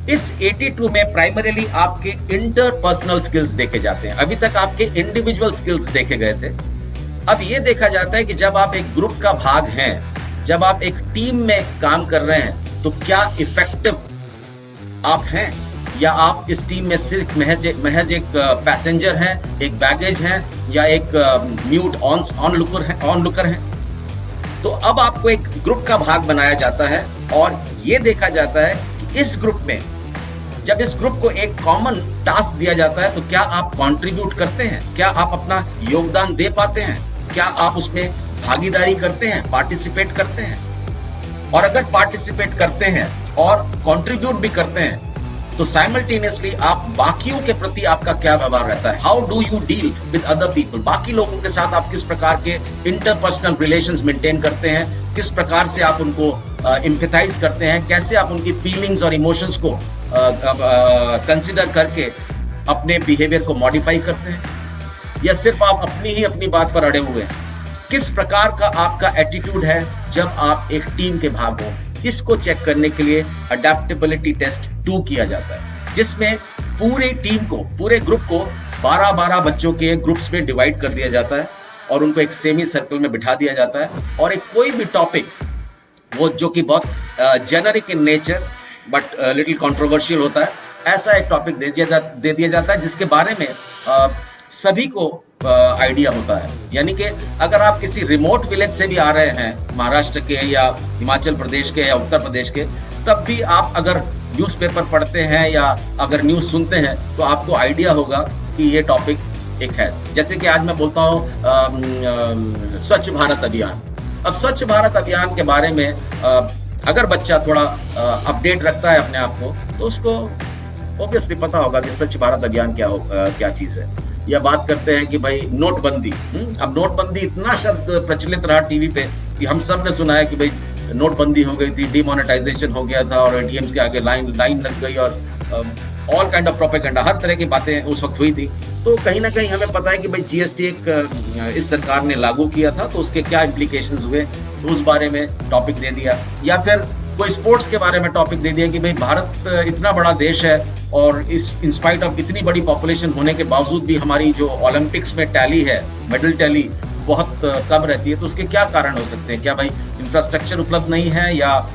इस 82 में प्राइमरीली आपके इंटरपर्सनल स्किल्स देखे जाते हैं। अभी तक आपके इंडिविजुअल स्किल्स देखे गए थे, अब ये देखा जाता है कि जब आप एक ग्रुप का भाग हैं, जब आप एक टीम में काम कर रहे हैं तो क्या इफेक्टिव आप हैं, या आप इस टीम में सिर्फ महज एक पैसेंजर हैं, एक बैगेज हैं, या एक म्यूट ऑनलुकर हैं। तो अब आपको एक ग्रुप का भाग बनाया जाता है और ये देखा जाता है कि इस ग्रुप में जब इस ग्रुप को एक कॉमन टास्क दिया जाता है तो क्या आप कंट्रीब्यूट करते हैं, क्या आप अपना योगदान दे पाते हैं, क्या आप उसमें भागीदारी करते हैं, पार्टिसिपेट करते हैं। और अगर पार्टिसिपेट करते हैं और कंट्रीब्यूट भी करते हैं तो साइमल्टेनियसली आप बाकियों के प्रति आपका क्या व्यवहार रहता है, how do you deal with other people, बाकी लोगों के साथ आप किस प्रकार के इंटरपर्सनल रिलेशंस मेंटेन करते हैं, किस प्रकार से आप उनको इम्पैथाइज करते हैं, कैसे आप उनकी फीलिंग्स और इमोशंस को कंसिडर करके अपने बिहेवियर को मॉडिफाई करते हैं, या सिर्फ आप अपनी बात पर अड़े हुए हैं। किस प्रकार का आपका एटीट्यूड है जब आप एक टीम के भाग हो, इसको चेक करने के लिए अडेप्टेबिलिटी टेस्ट 2 किया जाता है, जिसमें पूरी टीम को, पूरे ग्रुप को 12-12 बच्चों के ग्रुप्स में डिवाइड कर दिया जाता है और उनको एक सेमी सर्कल में बिठा दिया जाता है और एक कोई भी टॉपिक, वो जो कि बहुत generic in nature but little controversial होता है, ऐसा एक टॉपिक दे दिया जाता है जिसके बारे में सभी को आइडिया होता है। यानी कि अगर आप किसी रिमोट विलेज से भी आ रहे हैं, महाराष्ट्र के या हिमाचल प्रदेश के या उत्तर प्रदेश के, तब भी आप अगर न्यूज़पेपर पढ़ते हैं या अगर न्यूज़ सुनते हैं तो आपको आइडिया होगा कि ये टॉपिक एक है। जैसे कि आज मैं बोलता हूँ स्वच्छ भारत अभियान। अब स्वच्छ भारत अभियान के बारे में अगर बच्चा थोड़ा अपडेट रखता है अपने आप को, तो उसको ऑब्वियसली पता होगा कि स्वच्छ भारत अभियान क्या चीज है। या बात करते हैं कि भाई नोटबंदी, अब नोटबंदी इतना शब्द प्रचलित रहा टीवी पे कि हम सब ने सुना है कि भाई नोटबंदी हो गई थी, डिमोनेटाइजेशन हो गया था और एटीएम्स के आगे लाइन लग गई और ऑल काइंड ऑफ प्रोपेगेंडा, हर तरह की बातें उस वक्त हुई थी। तो कहीं ना कहीं हमें पता है कि भाई जीएसटी एक इस सरकार ने लागू किया था, तो उसके क्या इम्प्लीकेशंस हुए, तो उस बारे में टॉपिक दे दिया। या फिर कोई स्पोर्ट्स के बारे में टॉपिक दे दिया कि भाई भारत इतना बड़ा देश है और इस इंस्पाइट ऑफ इतनी बड़ी पॉपुलेशन होने के बावजूद भी हमारी जो ओलंपिक्स में टैली है, मेडल टैली बहुत कम रहती है, तो उसके क्या कारण हो सकते हैं? क्या भाई इंफ्रास्ट्रक्चर उपलब्ध नहीं है, या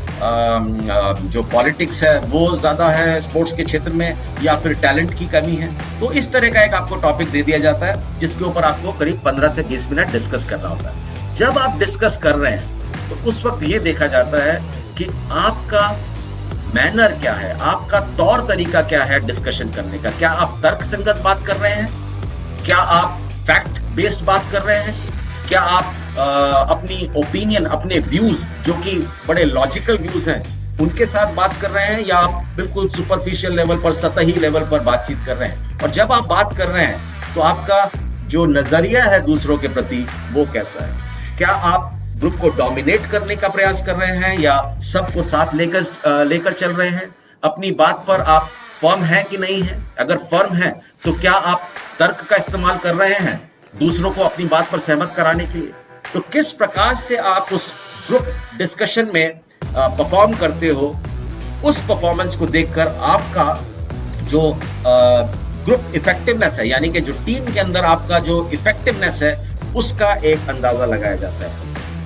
जो पॉलिटिक्स है वो ज्यादा है स्पोर्ट्स के क्षेत्र में, या फिर टैलेंट की कमी है? तो इस तरह का एक आपको टॉपिक दे दिया जाता है जिसके ऊपर आपको करीब 15 से 20 मिनट डिस्कस करना होता है। जब आप डिस्कस कर रहे हैं तो उस वक्त ये देखा जाता है कि आपका मैनर क्या है, आपका तौर तरीका क्या है डिस्कशन करने का। क्या आप तर्कसंगत बात कर रहे हैं? क्या आप फैक्ट बेस्ड बात कर रहे हैं? क्या आप अपनी ओपिनियन, अपने व्यूज जो कि बड़े लॉजिकल व्यूज हैं, उनके साथ बात कर रहे हैं, या आप बिल्कुल सुपरफिशियल लेवल पर, सतही लेवल पर बातचीत कर रहे हैं? और जब आप बात कर रहे हैं तो आपका जो नजरिया है दूसरों के प्रति वो कैसा है? क्या आप ग्रुप को डोमिनेट करने का प्रयास कर रहे हैं या सबको साथ लेकर चल रहे हैं? अपनी बात पर आप फर्म हैं कि नहीं है? अगर फर्म हैं तो क्या आप तर्क का इस्तेमाल कर रहे हैं दूसरों को अपनी बात पर सहमत कराने के लिए? तो किस प्रकार से आप उस ग्रुप डिस्कशन में परफॉर्म करते हो, उस परफॉर्मेंस को देखकर आपका जो ग्रुप इफेक्टिवनेस है, यानी कि जो टीम के अंदर आपका जो इफेक्टिवनेस है, उसका एक अंदाजा लगाया जाता है।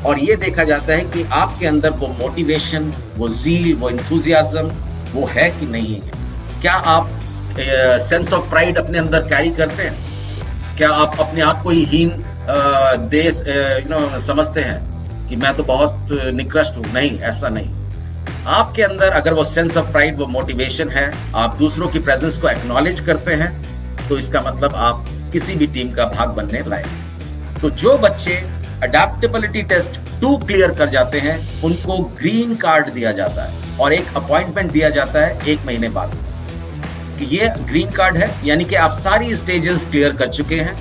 और ये देखा जाता है कि आपके अंदर वो मोटिवेशन, वो जील, वो इंथुजियाज्म वो है कि नहीं है। क्या आप सेंस ऑफ प्राइड अपने अंदर कैरी करते हैं? क्या आप अपने आप को ही हीन देश समझते हैं कि मैं तो बहुत निकृष्ट हूं? नहीं, ऐसा नहीं। आपके अंदर अगर वो सेंस ऑफ प्राइड, वो मोटिवेशन है, आप दूसरों की प्रेजेंस को एक्नॉलेज करते हैं, तो इसका मतलब आप किसी भी टीम का भाग बनने लायक। तो जो बच्चे अडेप्टेबिलिटी टेस्ट 2 क्लियर कर जाते हैं उनको ग्रीन कार्ड दिया जाता है और एक अपॉइंटमेंट दिया जाता है 1 महीने बाद कि ये ग्रीन कार्ड है, यानी कि आप सारी स्टेजेस क्लियर कर चुके हैं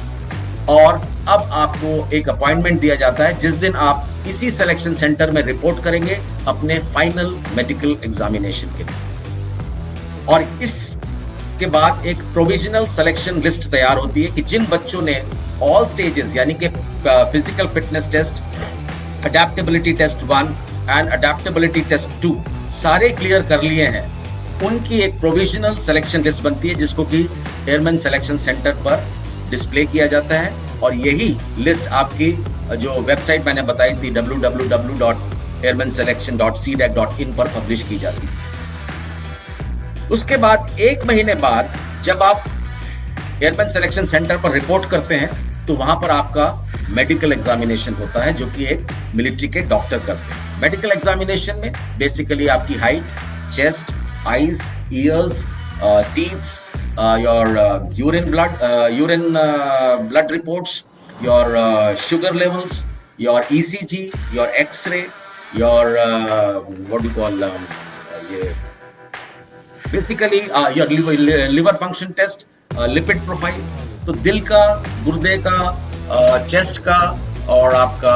और अब आपको एक अपॉइंटमेंट दिया जाता है जिस दिन आप इसी सिलेक्शन सेंटर में रिपोर्ट करेंगे अपने फाइनल मेडिकल एग्जामिनेशन के लिए। और इसके बाद एक प्रोविजनल सिलेक्शन लिस्ट तैयार होती है कि जिन बच्चों ने ऑल स्टेजेस यानी कि physical fitness test, adaptability test 1 and adaptability test 2 सारे क्लियर कर लिए हैं, उनकी एक प्रोविजनल सिलेक्शन लिस्ट बनती है जिसको कि एयरमैन सिलेक्शन सेंटर पर डिस्प्ले किया जाता है। और यही लिस्ट आपकी जो वेबसाइट मैंने बताई थी www.airmanselection.cdac.in पर पब्लिश की जाती है। उसके बाद 1 महीने बाद जब आप एयरमैन सिलेक्शन सेंटर पर रिपोर्ट करते हैं तो वहां पर आपका मेडिकल एग्जामिनेशन होता है जो कि एक मिलिट्री के डॉक्टर करते हैं। मेडिकल एग्जामिनेशन में बेसिकली आपकी height, chest, eyes, years, teeth, your urine blood reports, your sugar levels, your ECG, your X-ray, your what do you call basically your liver function test, lipid profile। तो दिल का, गुर्दे का, chest का और आपका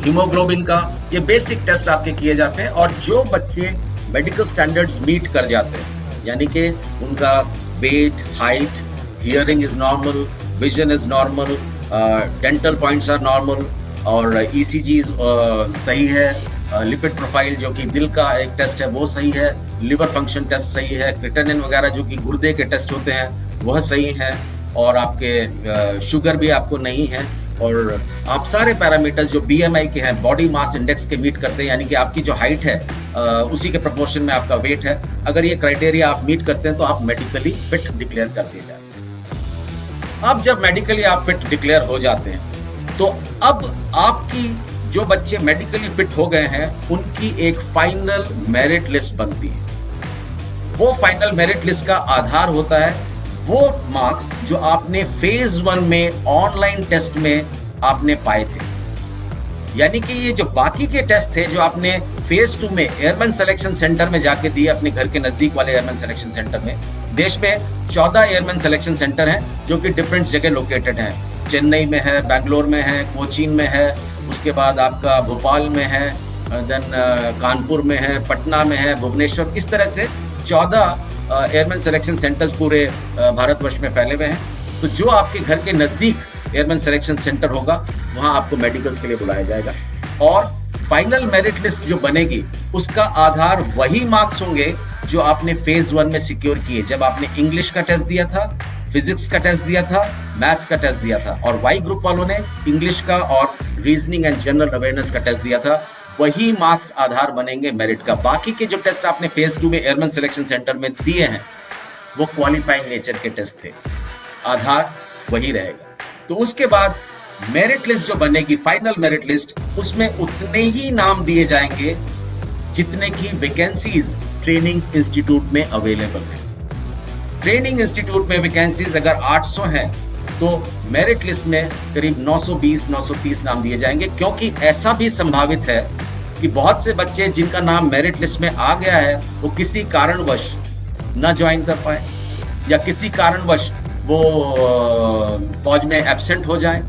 हीमोग्लोबिन का, ये बेसिक टेस्ट आपके किए जाते हैं। और जो बच्चे मेडिकल स्टैंडर्ड्स मीट कर जाते हैं, यानी कि उनका weight, height, hearing is normal, vision is normal, dental points are normal, और ईसीजी सही है, लिपिड प्रोफाइल जो कि दिल का एक टेस्ट है वो सही है, लिवर फंक्शन टेस्ट सही है, क्रिएटिनिन वगैरह जो कि गुर्दे के टेस्ट होते हैं वह सही है, और आपके शुगर भी आपको नहीं है, और आप सारे पैरामीटर्स जो बीएमआई के हैं, बॉडी मास इंडेक्स के मीट करते हैं, यानी कि आपकी जो हाइट है उसी के प्रोपोर्शन में आपका वेट है। अगर ये क्राइटेरिया आप मीट करते हैं तो आप मेडिकली फिट डिक्लेयर कर दिए जाते हैं। अब जब मेडिकली आप फिट डिक्लेयर हो जाते हैं तो अब आपकी जो बच्चे मेडिकली फिट हो गए हैं उनकी एक फाइनल मेरिट लिस्ट बनती है। वो फाइनल मेरिट लिस्ट का आधार होता है वो मार्क्स जो आपने फेज 1 में ऑनलाइन टेस्ट में आपने पाए थे। यानी कि ये जो बाकी के टेस्ट थे जो आपने फेज 2 में एयरमैन सिलेक्शन सेंटर में जाके दिए, अपने घर के नजदीक वाले एयरमैन सिलेक्शन सेंटर में, देश में 14 एयरमैन सिलेक्शन सेंटर हैं जो कि डिफरेंट जगह लोकेटेड हैं। चेन्नई में है, बैंगलोर में है, कोचीन में है, उसके बाद आपका भोपाल में है, देन कानपुर में है, पटना में है, भुवनेश्वर, इस तरह से 14 एयरमैन सिलेक्शन सेंटर्स पूरे भारतवर्ष में फैले हुए हैं। तो जो आपके घर के नजदीक एयरमैन सिलेक्शन सेंटर होगा वहां आपको मेडिकल्स के लिए बुलाया जाएगा, और फाइनल मेरिट लिस्ट जो बनेगी उसका आधार वही मार्क्स होंगे जो आपने फेज 1 में सिक्योर किए, जब आपने इंग्लिश का टेस्ट दिया था, फिजिक्स का टेस्ट दिया था, मैथ्स का टेस्ट दिया था, और वाई ग्रुप वालों ने इंग्लिश का और रीजनिंग एंड जनरल अवेयरनेस का टेस्ट दिया था। वही मार्क्स आधार बनेंगे मेरिट का। बाकी के जो टेस्ट आपने फेज 2 में एयरमैन सिलेक्शन सेंटर में दिए हैं वो क्वालिफाइंग नेचर के टेस्ट थे, आधार वही रहेगा। तो उसके बाद मेरिट लिस्ट जो बनेगी, फाइनल मेरिट लिस्ट, उसमें उतने ही नाम दिए जाएंगे जितने की वैकेंसीज ट्रेनिंग इंस्टीट्यूट में अवेलेबल है। ट्रेनिंग इंस्टीट्यूट में वैकेंसीज अगर 800 हैं तो मेरिट लिस्ट में करीब 920-930 नाम दिए जाएंगे, क्योंकि ऐसा भी संभावित है कि बहुत से बच्चे जिनका नाम मेरिट लिस्ट में आ गया है वो किसी कारणवश ना ज्वाइन कर पाए, या किसी कारणवश वो फौज में एब्सेंट हो जाए।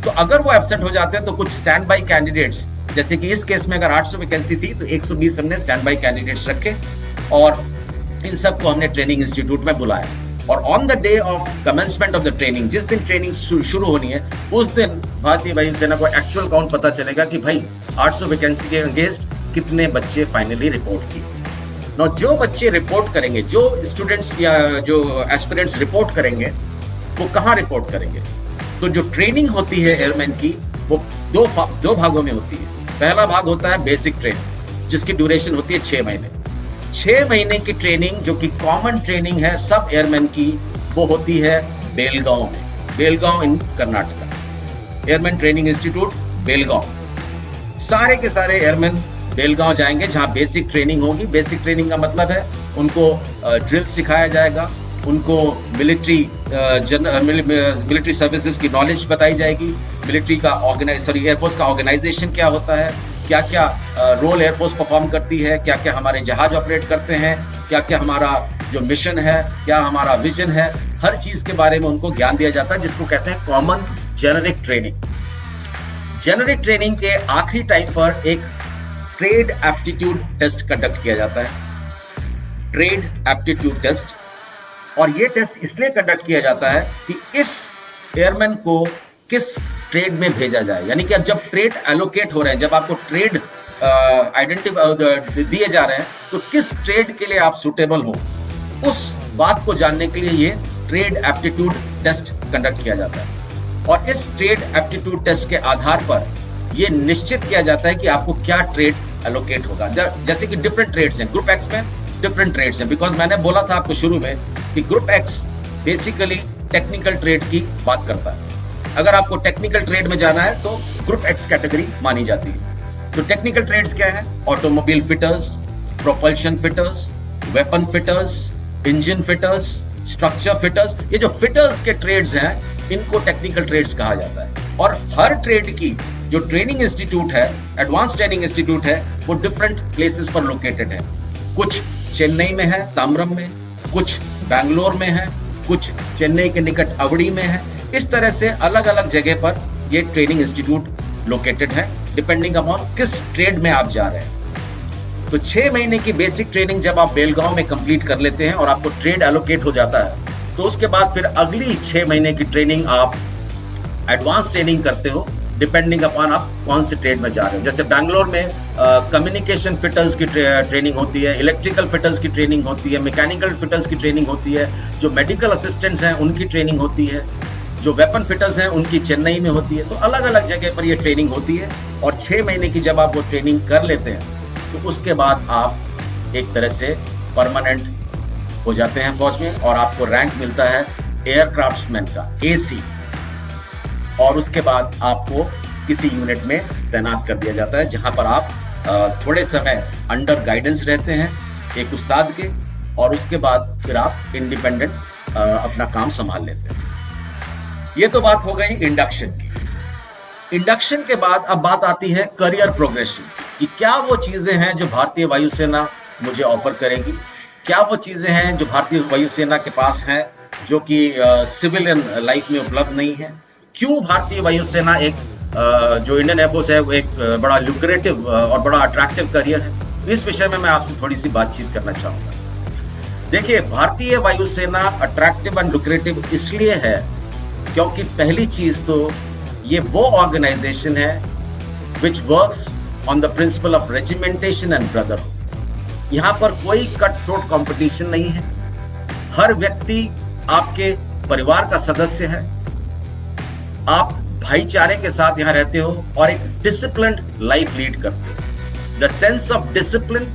तो अगर वो एब्सेंट हो जाते हैं तो कुछ स्टैंड बाई कैंडिडेट्स, जैसे कि इस केस में अगर 800 वैकेंसी थी तो 120 हमने स्टैंड बाई कैंडिडेट्स रखे, और इन सबको हमने ट्रेनिंग इंस्टीट्यूट में बुलाया। और on the day of commencement of the training, जिस दिन ट्रेनिंग शुरू होनी है उस दिन भारतीय वायुसेना को एक्चुअल काउंट पता चलेगा कि भाई 800 वैकेंसी के अगेंस्ट कितने बच्चे फाइनली रिपोर्ट किए। नो, जो बच्चे रिपोर्ट करेंगे, जो स्टूडेंट्स या जो एस्पिरेंट्स रिपोर्ट करेंगे वो कहाँ रिपोर्ट करेंगे? तो जो ट्रेनिंग होती है एयरमैन की वो दो भागों में होती है। पहला भाग होता है बेसिक ट्रेनिंग जिसकी ड्यूरेशन होती है 6 महीने। 6 महीने की ट्रेनिंग जो कि कॉमन ट्रेनिंग है सब एयरमैन की, वो होती है बेलगांव में, Belgaum in Karnataka. Airman training institute Belgaum, सारे के सारे एयरमैन बेलगांव जाएंगे जहां बेसिक ट्रेनिंग होगी। बेसिक ट्रेनिंग का मतलब है उनको ड्रिल सिखाया जाएगा, उनको मिलिट्री सर्विसेज की नॉलेज बताई जाएगी, मिलिट्री का एयरफोर्स का ऑर्गेनाइजेशन क्या होता है, क्या क्या रोल एयरफोर्स परफॉर्म करती है, क्या क्या हमारे जहाज ऑपरेट करते हैं, क्या क्या हमारा जो मिशन है, क्या हमारा विजन है, हर चीज के बारे में उनको ज्ञान दिया जाता है, जिसको कहते हैं common generic training. Generic training के आखिरी टाइम पर एक ट्रेड एप्टीट्यूड टेस्ट कंडक्ट किया जाता है, ट्रेड एप्टीट्यूड टेस्ट। और ये टेस्ट इसलिए कंडक्ट किया जाता है कि इस एयरमैन को किस ट्रेड में भेजा जाए, यानी कि अब जब ट्रेड एलोकेट हो रहे हैं, जब आपको ट्रेड आइडेंटिफाई दिए जा रहे हैं, तो किस ट्रेड के लिए आप सुटेबल हो, उस बात को जानने के लिए ये ट्रेड एप्टीट्यूड टेस्ट कंडक्ट किया जाता है। और इस ट्रेड एप्टीट्यूड टेस्ट के आधार पर यह निश्चित किया जाता है कि आपको क्या ट्रेड एलोकेट होगा। जैसे कि डिफरेंट ट्रेड्स हैं, ग्रुप एक्स में डिफरेंट ट्रेड्स हैं, बिकॉज मैंने बोला था आपको शुरू में कि group x basically technical trade की बात करता है। अगर आपको टेक्निकल ट्रेड में जाना है तो ग्रुप एक्स कैटेगरी मानी जाती है। तो टेक्निकल ट्रेड्स क्या है? Automobile fitters, propulsion fitters, weapon fitters, engine fitters, structure fitters. ये जो फिटर्स के ट्रेड्स हैं इनको टेक्निकल ट्रेड्स कहा जाता है। और हर ट्रेड की जो ट्रेनिंग इंस्टीट्यूट है, एडवांस ट्रेनिंग इंस्टीट्यूट है, वो डिफरेंट प्लेसेस पर लोकेटेड है। कुछ चेन्नई में है, ताम्रम में, कुछ बैंगलोर में है, कुछ चेन्नई के निकट अवड़ी में है। इस तरह से अलग अलग जगह पर ये ट्रेनिंग इंस्टीट्यूट लोकेटेड है, डिपेंडिंग अपॉन किस ट्रेड में आप जा रहे हैं। तो 6 महीने की बेसिक ट्रेनिंग जब आप बेलगांव में कंप्लीट कर लेते हैं और आपको ट्रेड एलोकेट हो जाता है, तो उसके बाद फिर अगली 6 महीने की ट्रेनिंग आप एडवांस ट्रेनिंग करते हो, डिपेंडिंग अपॉन आप कौन से ट्रेड में जा रहे हो। जैसे बैंगलोर में कम्युनिकेशन फिटर्स की ट्रेनिंग होती है, इलेक्ट्रिकल फिटर्स की ट्रेनिंग होती है, मैकेनिकल फिटर्स की ट्रेनिंग होती है, जो मेडिकल असिस्टेंट्स हैं उनकी ट्रेनिंग होती है, जो वेपन फिटर्स हैं उनकी चेन्नई में होती है। तो अलग अलग जगह पर ये ट्रेनिंग होती है और 6 महीने की जब आप वो ट्रेनिंग कर लेते हैं तो उसके बाद आप एक तरह से परमानेंट हो जाते हैं फौज में और आपको रैंक मिलता है एयरक्राफ्ट्समैन का, AC, और उसके बाद आपको किसी यूनिट में तैनात कर दिया जाता है जहां पर आप थोड़े समय अंडर गाइडेंस रहते हैं एक उस्ताद के, और उसके बाद फिर आप इंडिपेंडेंट अपना काम संभाल लेते हैं। ये तो बात हो गई इंडक्शन की। इंडक्शन के बाद अब बात आती है करियर प्रोग्रेशन कि क्या वो चीजें हैं जो भारतीय वायुसेना मुझे ऑफर करेगी, क्या वो चीजें हैं जो भारतीय वायुसेना के पास हैं जो कि सिविलियन लाइफ में उपलब्ध नहीं है। क्यों भारतीय वायुसेना एक जो इंडियन एयरफोर्स है वो एक बड़ा लुक्रेटिव और बड़ा अट्रैक्टिव करियर है। इस विषय में मैं आपसे थोड़ी सी बातचीत करना चाहूंगा। देखिए, भारतीय वायुसेना अट्रैक्टिव एंड लुक्रेटिव इसलिए है क्योंकि पहली चीज तो ये वो ऑर्गेनाइजेशन है which works on the principle of regimentation and brotherhood. यहां पर कोई कट थ्रोट कंपटीशन नहीं है, हर व्यक्ति आपके परिवार का सदस्य है, आप भाईचारे के साथ यहां रहते हो और एक डिसिप्लिन्ड लाइफ लीड करते हो। The sense of discipline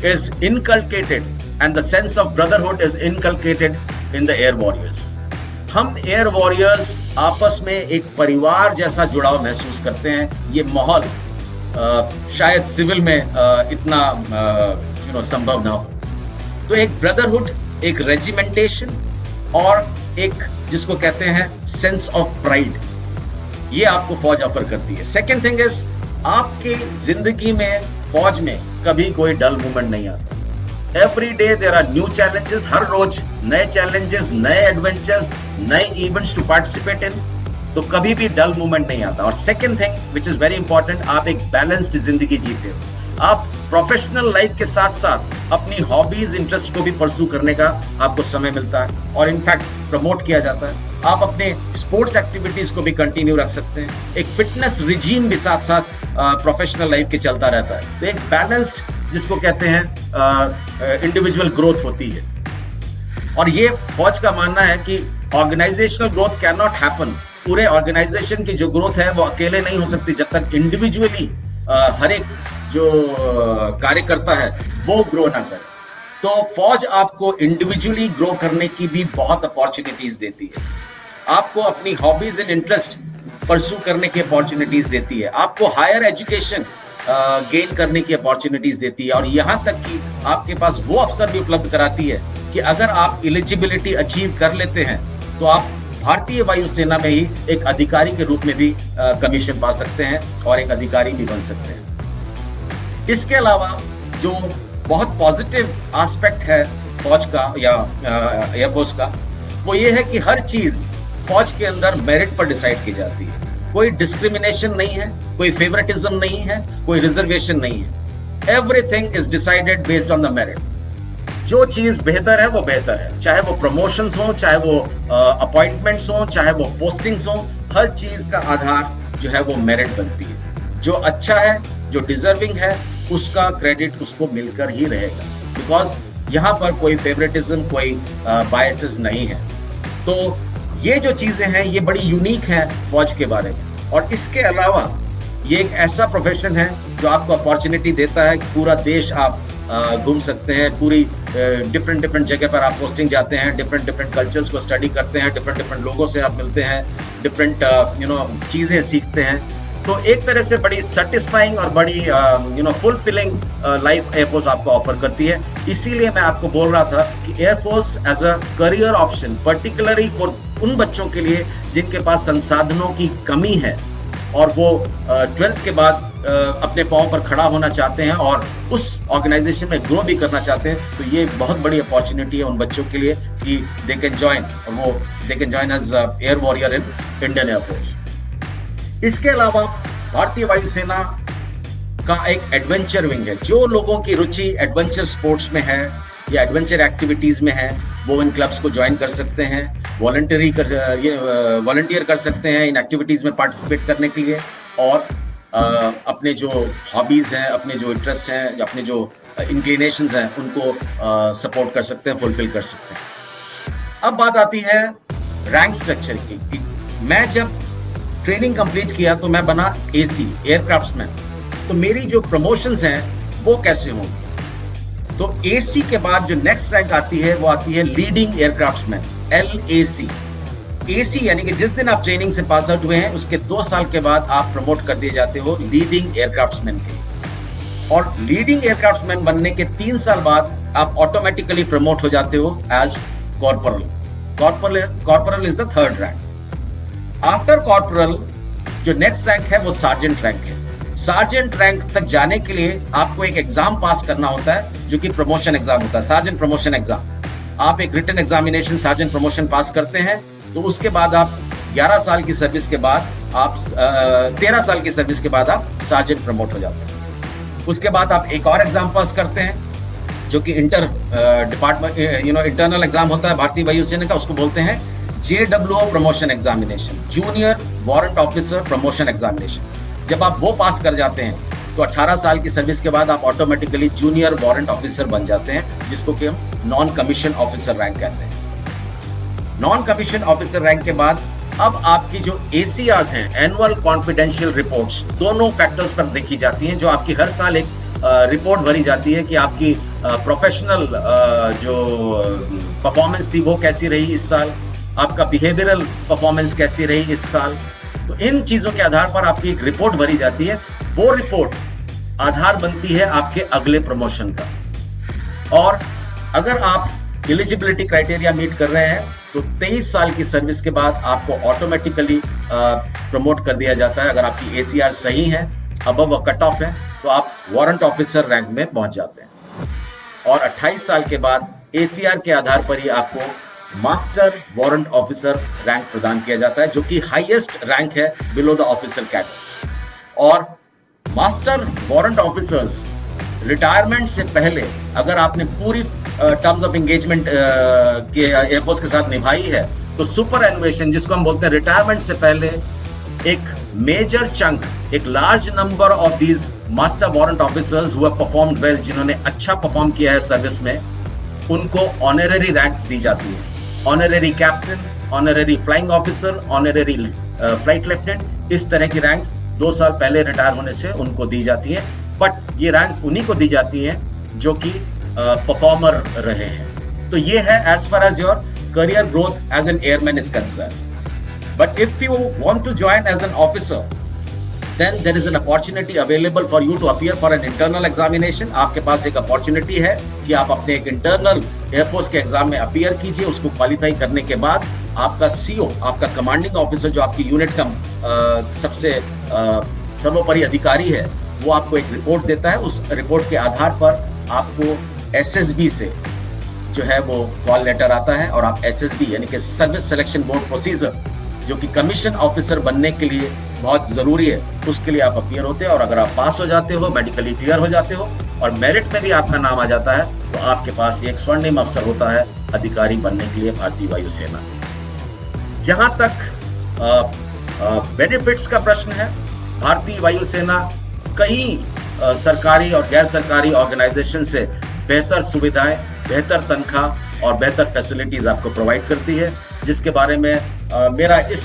is inculcated and the sense of brotherhood is inculcated in the air warriors. हम एयर वॉरियर्स आपस में एक परिवार जैसा जुड़ाव महसूस करते हैं। ये माहौल शायद सिविल में इतना संभव ना हो। तो एक ब्रदरहुड, एक रेजिमेंटेशन और एक जिसको कहते हैं सेंस ऑफ प्राइड, ये आपको फौज ऑफर करती है। सेकेंड थिंग इज, आपकी जिंदगी में फौज में कभी कोई डल मोमेंट नहीं आता। Every day there are new challenges, हर रोज नए चैलेंजेस, नए एडवेंचर्स, नए इवेंट्स टू पार्टिसिपेट इन, तो कभी भी डल मोमेंट नहीं आता। और second thing which is very important, आप एक बैलेंस्ड जिंदगी जीते हो। आप प्रोफेशनल लाइफ के साथ साथ अपनी हॉबीज, इंटरेस्ट को भी परस्यू करने का आपको समय मिलता है और इनफैक्ट प्रमोट किया जाता है। आप अपने स्पोर्ट्स एक्टिविटीज को भी कंटिन्यू रख सकते हैं। एक फिटनेस रिजीम भी साथ साथ प्रोफेशनल लाइफ के चलता रहता है। तो एक बैलेंस्ड, जिसको कहते हैं इंडिविजुअल ग्रोथ होती है। और ये फौज का मानना है कि organisational growth can not happen. पूरे ऑर्गेनाइजेशन की जो ग्रोथ है वो अकेले नहीं हो सकती जब तक इंडिविजुअली हर एक जो कार्यकर्ता है वो ग्रो ना करे। तो फौज आपको इंडिविजुअली ग्रो करने की भी बहुत अपॉर्चुनिटीज देती है, आपको अपनी हॉबीज एंड इंटरेस्ट परस्यू करने की अपॉर्चुनिटीज देती है, आपको हायर एजुकेशन गेन करने की अपॉर्चुनिटीज देती है, और यहां तक कि आपके पास वो अवसर भी उपलब्ध कराती है कि अगर आप एलिजिबिलिटी अचीव कर लेते हैं तो आप भारतीय वायुसेना में ही एक अधिकारी के रूप में भी कमीशन पा सकते हैं और एक अधिकारी भी बन सकते हैं। इसके अलावा जो बहुत पॉजिटिव एस्पेक्ट है फौज का या एयरफोर्स का, वो ये है कि हर चीज फौज के अंदर मेरिट पर डिसाइड की जाती है। कोई डिस्क्रिमिनेशन नहीं है, कोई फेवरेटिज्म नहीं है, कोई रिजर्वेशन नहीं है। Everything is decided based on the merit. जो चीज बेहतर है वो बेहतर है, चाहे वो प्रमोशंस हो, चाहे वो अपॉइंटमेंट्स हो, चाहे वो पोस्टिंग्स हो, हर चीज का आधार जो है वो मेरिट बनती है। जो अच्छा है, जो डिजर्विंग है, उसका क्रेडिट उसको मिलकर ही रहेगा, बिकॉज यहाँ पर कोई फेवरेटिज्म, कोई बायसेस नहीं है। तो ये जो चीजें हैं ये बड़ी यूनिक है फौज के बारे में। और इसके अलावा ये एक ऐसा प्रोफेशन है जो आपको अपॉर्चुनिटी देता है कि पूरा देश आप घूम सकते हैं, पूरी डिफरेंट जगह पर आप पोस्टिंग जाते हैं, डिफरेंट कल्चर्स को स्टडी करते हैं, डिफरेंट लोगों से आप मिलते हैं, डिफरेंट चीजें सीखते हैं। तो एक तरह से बड़ी सेटिस्फाइंग और बड़ी फुलफिलिंग लाइफ एयरफोर्स आपको ऑफर करती है। इसीलिए मैं आपको बोल रहा था कि air force as a career option, particularly for उन बच्चों के लिए जिनके पास संसाधनों की कमी है, और वो 12th के बाद अपने पाँव पर खड़ा होना चाहते हैं और उस ऑर्गेनाइजेशन में ग्रो भी करना चाहते हैं, तो ये बहुत बड़ी अपॉर्चुनिटी है उन बच्चों के लिए कि they can join as air warrior in Indian air force. इसके अलावा भारतीय वायुसेना का एक एडवेंचर विंग है। जो लोगों की रुचि एडवेंचर स्पोर्ट्स में है या एडवेंचर एक्टिविटीज में है, वो इन क्लब्स को ज्वाइन कर सकते हैं, वॉलंटियर कर सकते हैं इन एक्टिविटीज में पार्टिसिपेट करने के लिए, और अपने जो हॉबीज हैं, अपने जो इंटरेस्ट हैं, अपने जो इंक्लिनेशंस हैं, उनको सपोर्ट कर सकते हैं, फुलफिल कर सकते हैं। अब बात आती है रैंक स्ट्रक्चर की कि मैं जब ट्रेनिंग कंप्लीट किया तो मैं बना एसी एयरक्राफ्ट्समैन, तो मेरी जो प्रमोशंस हैं वो कैसे होंगी? तो एसी के बाद जो नेक्स्ट रैंक आती है वो आती है लीडिंग एयरक्राफ्ट्समैन, LAC। एसी यानी कि जिस दिन आप ट्रेनिंग से पास आउट हुए हैं उसके 2 साल के बाद आप प्रमोट कर दिए जाते हो लीडिंग एयरक्राफ्ट्समैन के, और लीडिंग एयरक्राफ्ट्समैन बनने के 3 साल बाद आप ऑटोमेटिकली प्रमोट हो जाते हो as corporal. Corporal is the 3rd rank. After corporal जो नेक्स्ट रैंक है वो सार्जेंट रैंक है। सार्जेंट रैंक तक जाने के लिए आपको एक एग्जाम पास करना होता है जो कि प्रमोशन एग्जाम होता है, सार्जेंट प्रमोशन एग्जाम। आप एक रिटन एग्जामिनेशन सार्जेंट प्रमोशन पास करते हैं, तो उसके बाद आप 11 साल की सर्विस के बाद आप 13 साल की सर्विस के बाद आप सार्जेंट प्रमोट हो जाते हैं। उसके बाद आप एक और एग्जाम पास करते हैं जो कि इंटरनल एग्जाम होता है भारतीय वायुसेना का, उसको बोलते हैं JWO promotion examination, junior warrant officer promotion examination. जब आप वो पास कर जाते हैं तो 18 साल की सर्विस के बाद आप ऑटोमेटिकली जूनियर वारंट ऑफिसर बन जाते हैं, जिसको कि हम नॉन कमीशन ऑफिसर रैंक कहते हैं। नॉन कमीशन ऑफिसर रैंक के बाद अब आपकी जो ACRs हैं, एनुअल कॉन्फिडेंशियल रिपोर्ट्स, दोनों फैक्टर्स पर देखी जाती हैं, जो आपकी हर साल एक रिपोर्ट भरी जाती है कि आपकी प्रोफेशनल जो परफॉर्मेंस थी वो कैसी रही इस साल, आपका बिहेवियरल परफॉर्मेंस कैसी रही इस साल। तो इन चीजों के आधार पर आपकी एक रिपोर्ट भरी जाती है, वो रिपोर्ट आधार बनती है आपके अगले प्रमोशन का। और अगर आप एलिजिबिलिटी क्राइटेरिया मीट कर रहे हैं तो 23 साल की सर्विस के बाद आपको ऑटोमेटिकली प्रमोट कर दिया जाता है। अगर आपकी ACR सही है, अबव कट ऑफ है, तो आप वारंट ऑफिसर रैंक में पहुंच जाते हैं। और 28 साल के बाद ACR के आधार पर ही आपको मास्टर वारंट ऑफिसर रैंक प्रदान किया जाता है, जो कि हाईएस्ट रैंक है बिलो द ऑफिसर कैडर। और मास्टर वारंट ऑफिसर्स रिटायरमेंट से पहले अगर आपने पूरी टर्म्स ऑफ एंगेजमेंट के एयरफोर्स के साथ निभाई है, तो सुपर एनुएशन, जिसको हम बोलते हैं रिटायरमेंट से पहले, एक मेजर चंक, एक large number of these master warrant officers who have performed well, जिन्होंने अच्छा परफॉर्म किया है सर्विस में, उनको ऑनररी रैंक्स दी जाती है। Honorary captain, honorary flying officer, honorary flight lieutenant, इस तरह की रैंक्स 2 साल पहले रिटायर होने से उनको दी जाती है। बट ये रैंक्स उन्हीं को दी जाती हैं जो कि परफॉर्मर रहे हैं। तो ये है as far as your career growth as an airman is concern. But if you want to join as an officer, then there is an opportunity available for you to appear for an internal examination। आपके पास एक opportunity है कि आप अपने एक internal air force के exam में appear कीजिए। उसको क्वालिफाई करने के बाद आपका CO, आपका कमांडिंग ऑफिसर, जो आपकी यूनिट का सबसे सर्वोपरि अधिकारी है, वो आपको एक रिपोर्ट देता है। उस रिपोर्ट के आधार पर आपको SSB से जो है वो कॉल लेटर आता है, और आप SSB यानी कि सर्विस सिलेक्शन बोर्ड प्रोसीजर, जो कि कमीशन ऑफिसर बनने के लिए बहुत जरूरी है, उसके लिए आप अपीयर होते हैं। और अगर आप पास हो जाते हो, मेडिकली क्लियर हो जाते हो और मेरिट में भी आपका नाम आ जाता है, तो आपके पास एक स्वर्णिम अवसर होता है अधिकारी बनने के लिए भारतीय वायुसेना। जहां तक बेनिफिट्स का प्रश्न है, भारतीय वायुसेना कई सरकारी और गैर सरकारी ऑर्गेनाइजेशन से बेहतर सुविधाएं, बेहतर तनख्वाह और बेहतर फैसिलिटीज आपको प्रोवाइड करती है, जिसके बारे में मेरा इस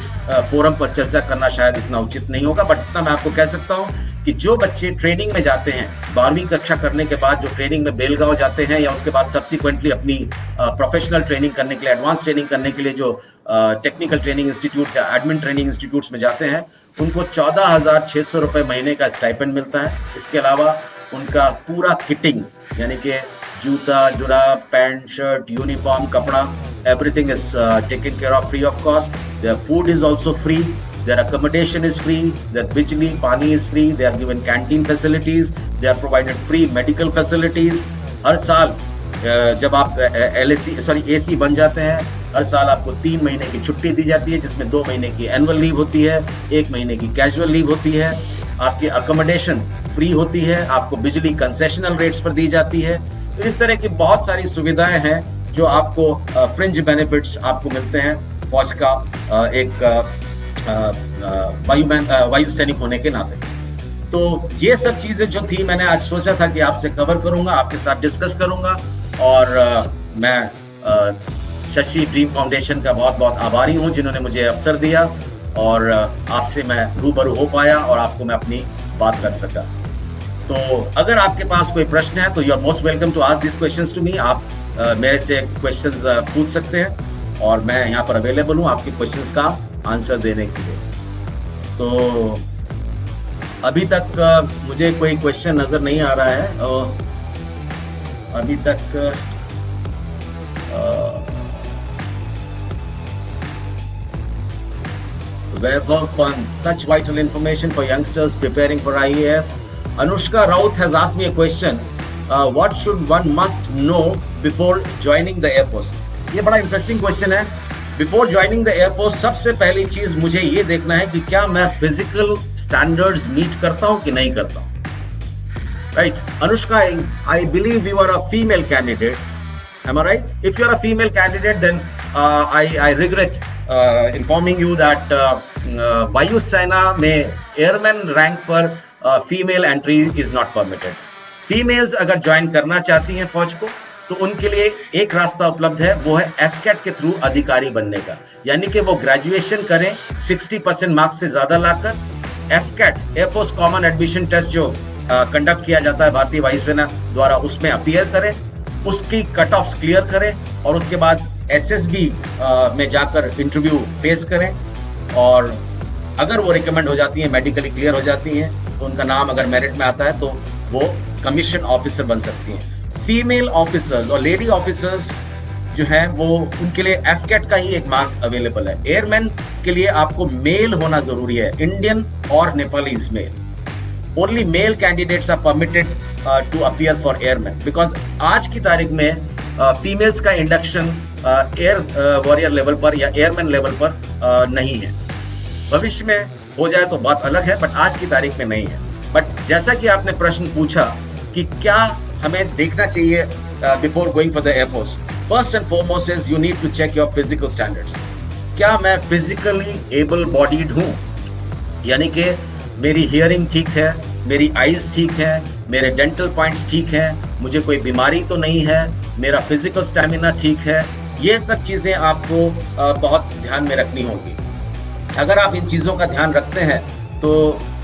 फोरम पर चर्चा करना शायद इतना उचित नहीं होगा। बट इतना मैं आपको कह सकता हूं कि जो बच्चे ट्रेनिंग में जाते हैं, 12वीं कक्षा करने के बाद जो ट्रेनिंग में बेलगांव जाते हैं, या उसके बाद सब्सिक्वेंटली अपनी प्रोफेशनल ट्रेनिंग करने के लिए, एडवांस ट्रेनिंग करने के लिए जो टेक्निकल ट्रेनिंग इंस्टीट्यूट्स या एडमिन ट्रेनिंग इंस्टीट्यूट्स में जाते हैं, उनको 14,600 रुपए महीने का स्टाइपेंड मिलता है। इसके अलावा उनका पूरा किटिंग, यानी कि जूता, जुराब, पैंट, शर्ट, यूनिफॉर्म, कपड़ा, everything is taken care of free of cost. Their food is also free their accommodation is free, their bijli, pani is free, they are given canteen facilities, they are provided free medical facilities. हर साल जब आप AC बन जाते हैं, हर साल आपको 3 महीने की छुट्टी दी जाती है, जिसमें 2 महीने की एनुअल लीव होती है, 1 महीने की कैजुअल लीव होती है। आपकी अकोमोडेशन फ्री होती है, आपको बिजली कंसेशनल रेट्स पर दी जाती है। तो इस तरह की बहुत सारी सुविधाएं हैं जो आपको फ्रिंज बेनिफिट्स आपको मिलते हैं फौज का एक वायु सैनिक होने के नाते। तो ये सब चीजें जो थी, मैंने आज सोचा था कि आपसे कवर करूंगा, आपके साथ डिस्कस करूंगा। और मैं शशि ड्रीम फाउंडेशन का बहुत बहुत आभारी हूं जिन्होंने मुझे अवसर दिया और आपसे मैं रूबरू हो पाया और आपको मैं अपनी बात कर सका। तो अगर आपके पास कोई प्रश्न है तो you are most welcome to ask this questions to me. आप मेरे से क्वेश्चंस पूछ सकते हैं और मैं यहाँ पर अवेलेबल हूँ आपके क्वेश्चंस का आंसर देने के लिए। तो अभी तक मुझे कोई क्वेश्चन नजर नहीं आ रहा है अभी तक। Webber Fund, such vital information for youngsters preparing for IAF. Anushka Raut has asked me a question. What should one must know before joining the Air Force? ये बड़ा इंटरेस्टिंग क्वेश्चन है। बिफोर ज्वाइनिंग द एयरफोर्स सबसे पहली चीज मुझे ये देखना है कि क्या मैं फिजिकल स्टैंडर्ड्स मीट करता हूं कि नहीं करता हूं। Right Anushka, I believe you are a female candidate, am I right? If you are a female candidate, then I regret informing you that वायु सेना में एयरमैन रैंक पर female entry is not permitted. Females अगर join करना चाहती हैं फौज को तो उनके लिए एक रास्ता उपलब्ध है, वो है एफकैट के थ्रू अधिकारी बनने का। यानी कि वो ग्रेजुएशन करें 60% मार्क्स से ज्यादा लाकर। AFCAT air force common admission test जो कंडक्ट किया जाता है भारतीय वायुसेना द्वारा, उसमें अपीयर करें, उसकी कट ऑफ्स क्लियर करें और उसके बाद एसएसबी में जाकर इंटरव्यू फेस करें। और अगर वो रिकमेंड हो जाती हैं, मेडिकली क्लियर हो जाती हैं, तो उनका नाम अगर मेरिट में आता है तो वो कमीशन ऑफिसर बन सकती हैं। फीमेल ऑफिसर्स और लेडी ऑफिसर्स जो हैं वो उनके लिए एफकैट का ही एक मार्क अवेलेबल है। एयरमैन के लिए आपको मेल होना जरूरी है, इंडियन और Nepalese male. Only male candidates are permitted to appear for airman, because आज की तारीख में फीमेल्स का इंडक्शन एयर वॉरियर लेवल पर या एयरमैन लेवल पर नहीं है। भविष्य में हो जाए तो बात अलग है, बट आज की तारीख में नहीं है। बट जैसा कि आपने प्रश्न पूछा कि क्या हमें देखना चाहिए before going for the air force, first and foremost is you need to check your physical standards. क्या मैं फिजिकली एबल बॉडीड हूं, यानी कि मेरी हियरिंग ठीक है, मेरी आईज ठीक है, मेरे डेंटल पॉइंट्स ठीक हैं, मुझे कोई बीमारी तो नहीं है, मेरा फिजिकल स्टैमिना ठीक है। ये सब चीजें आपको बहुत ध्यान में रखनी होगी। अगर आप इन चीजों का ध्यान रखते हैं तो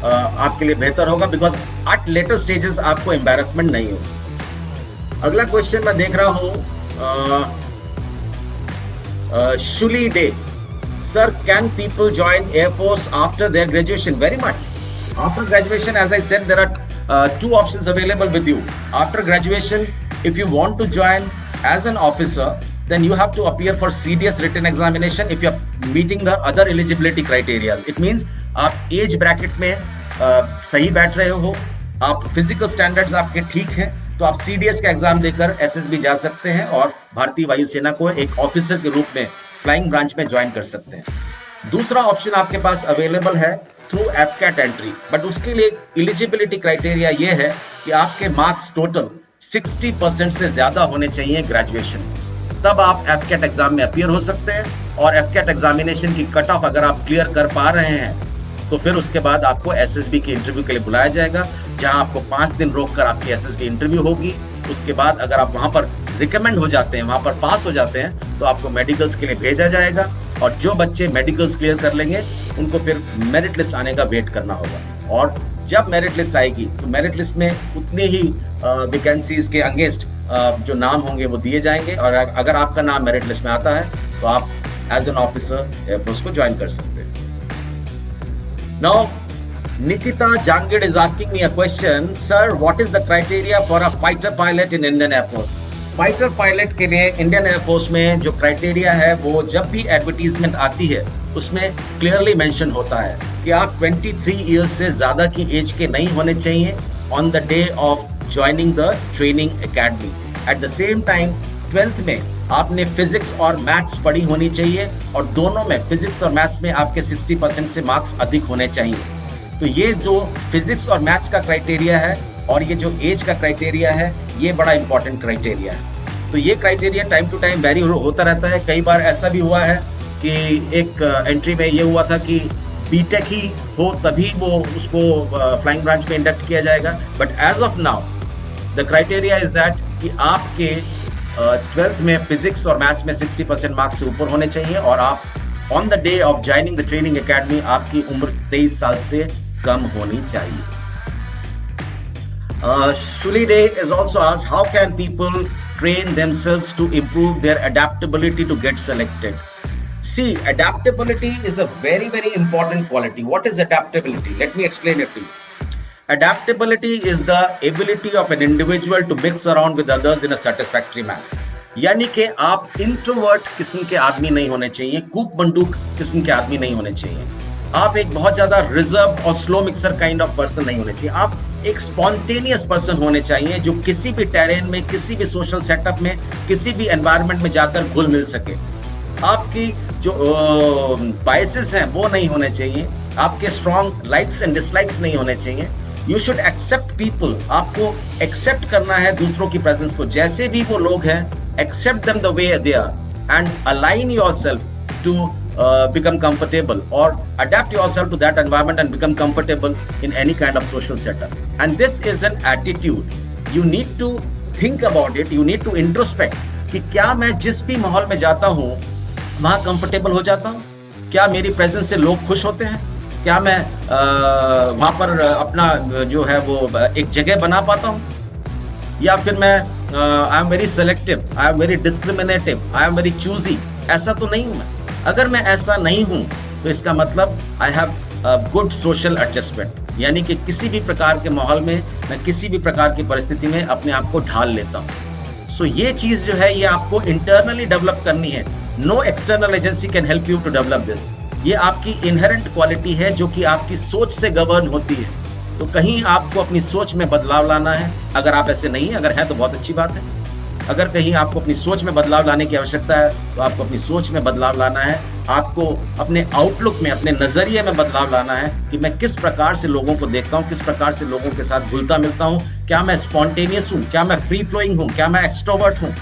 आपके लिए बेहतर होगा, बिकॉज एट लेटर स्टेजेस आपको एम्बैरेसमेंट नहीं होगी। अगला क्वेश्चन मैं देख रहा हूं, Shuli Dey, sir can people join air force after their graduation? Very much. After graduation, as I said, there are 2 options available with you. After graduation, if you want to join as an officer, then you have to appear for CDS written examination if you are meeting the other eligibility criteria. It means आप age bracket में सही बैठ रहे हो, आप physical standards आपके ठीक हैं, तो आप CDS का एग्जाम देकर SSB जा सकते हैं और भारतीय वायुसेना को एक ऑफिसर के रूप में फ्लाइंग ब्रांच में ज्वाइन कर सकते हैं। दूसरा ऑप्शन आपके पास अवेलेबल है थ्रू एफकैट एंट्री, बट उसके लिए एलिजिबिलिटी क्राइटेरिया ये है कि आपके मार्क्स टोटल 60% से ज्यादा होने चाहिए ग्रेजुएशन, तब आप एफकैट एग्जाम में अपीयर हो सकते हैं। और एफकैट एग्जामिनेशन की कट ऑफ अगर आप क्लियर कर पा रहे हैं तो फिर उसके बाद आपको एसएसबी की इंटरव्यू के लिए बुलाया जाएगा, जहां आपको 5 दिन रोककर आपकी एसएसबी इंटरव्यू होगी। उसके बाद अगर आप वहां पर रिकमेंड हो जाते हैं, वहां पर पास हो जाते हैं, तो आपको मेडिकल्स के लिए भेजा जाएगा। और जो बच्चे मेडिकल्स क्लियर कर लेंगे उनको फिर मेरिट लिस्ट आने का वेट करना होगा। और जब मेरिट लिस्ट आएगी तो मेरिट लिस्ट में उतने ही वैकेंसीज के अगेंस्ट जो नाम होंगे वो दिए जाएंगे। और अगर आपका नाम मेरिट लिस्ट में आता है तो आप एज एन ऑफिसर एयरफोर्स को ज्वाइन कर सकते हैं। Now Nikita Jangid is asking me a question. Sir, what is the criteria for a fighter pilot in Indian Air Force? Fighter pilot के लिए इंडियन एयरफोर्स में जो क्राइटेरिया है, वो जब भी एडवर्टीजमेंट आती है उसमें क्लियरली मेंशन होता है कि आप 23 इयर्स से ज्यादा की एज के नहीं होने चाहिए on the day of joining the training academy. At the same time 12th में आपने फिजिक्स और मैथ्स पढ़ी होनी चाहिए, और दोनों में फिजिक्स और मैथ्स में आपके 60% से मार्क्स अधिक होने चाहिए। तो ये जो फिजिक्स और मैथ्स का क्राइटेरिया है और ये जो एज का क्राइटेरिया है, ये बड़ा इंपॉर्टेंट क्राइटेरिया है। तो ये criteria time to time vary होता रहता है। कई बार ऐसा भी हुआ है कि एक एंट्री में ये हुआ था कि बीटेक ही हो तभी वो उसको फ्लाइंग ब्रांच में इंडक्ट किया जाएगा, but as of now the criteria is that कि आपके 12th में फिजिक्स और मैथ्स में 60% मार्क्स से ऊपर होने चाहिए, और आप on the day of joining the training academy आपकी उम्र 23 साल से कम होनी चाहिए। Shuli Day is also asked, how can people train themselves to improve their adaptability to get selected? See, adaptability is a very, very important quality. What is adaptability? Let me explain it to you. Adaptability is the ability of an individual to mix around with others in a satisfactory manner. यानी कि आप introvert किस्म के आदमी नहीं होने चाहिए, कूक बंदूक किस्म के आदमी नहीं होने चाहिए, आप एक बहुत ज्यादा रिजर्व और slow mixer kind of person नहीं होने चाहिए, आप एक स्पॉन्टेनियस पर्सन होने चाहिए जो किसी भी टेरेन में, किसी भी सोशल सेटअप में, किसी भी एनवायरनमेंट में जाकर घुल मिल सके। आपकी जो बायसेस हैं वो नहीं होने चाहिए, आपके स्ट्रॉन्ग लाइक्स एंड डिसलाइक्स नहीं होने चाहिए। यू शुड एक्सेप्ट पीपल, आपको एक्सेप्ट करना है दूसरों की प्रेजेंस को, जैसे भी वो लोग हैं, except them the way they are and align yourself to become comfortable or adapt yourself to that environment and become comfortable in any kind of social setup. And this is an attitude. You need to think about it. You need to introspect कि क्या मैं जिस भी माहौल में जाता हूँ वहाँ कंफर्टेबल हो जाता हूँ, क्या मेरी प्रेजेंस से लोग खुश होते हैं, क्या मैं वहाँ पर अपना जो है वो एक जगह बना पाता हूँ, या फिर मैं I am very selective, I am very discriminative, I am very choosy. ऐसा तो नहीं हूँ मैं। अगर मैं ऐसा नहीं हूं तो इसका मतलब I have good social adjustment, यानी कि किसी भी प्रकार के माहौल में मैं किसी भी प्रकार की परिस्थिति में अपने आप को ढाल लेता हूं। सो ये चीज जो है ये आपको इंटरनली डेवलप करनी है। No external agency can help you to develop this. ये आपकी इनहेरेंट क्वालिटी है जो कि आपकी सोच से गवर्न होती है। तो कहीं आपको अपनी सोच में बदलाव लाना है। अगर आप ऐसे नहीं, अगर है तो बहुत अच्छी बात है। अगर कहीं आपको अपनी सोच में बदलाव लाने की आवश्यकता है तो आपको अपनी सोच में बदलाव लाना है। आपको अपने आउटलुक में, अपने नजरिए में बदलाव लाना है कि मैं किस प्रकार से लोगों को देखता हूँ, किस प्रकार से लोगों के साथ घुलता मिलता हूँ। क्या मैं स्पॉन्टेनियस हूँ, क्या मैं फ्री फ्लोइंग हूँ, क्या मैं एक्सट्रोवर्ट हूँ,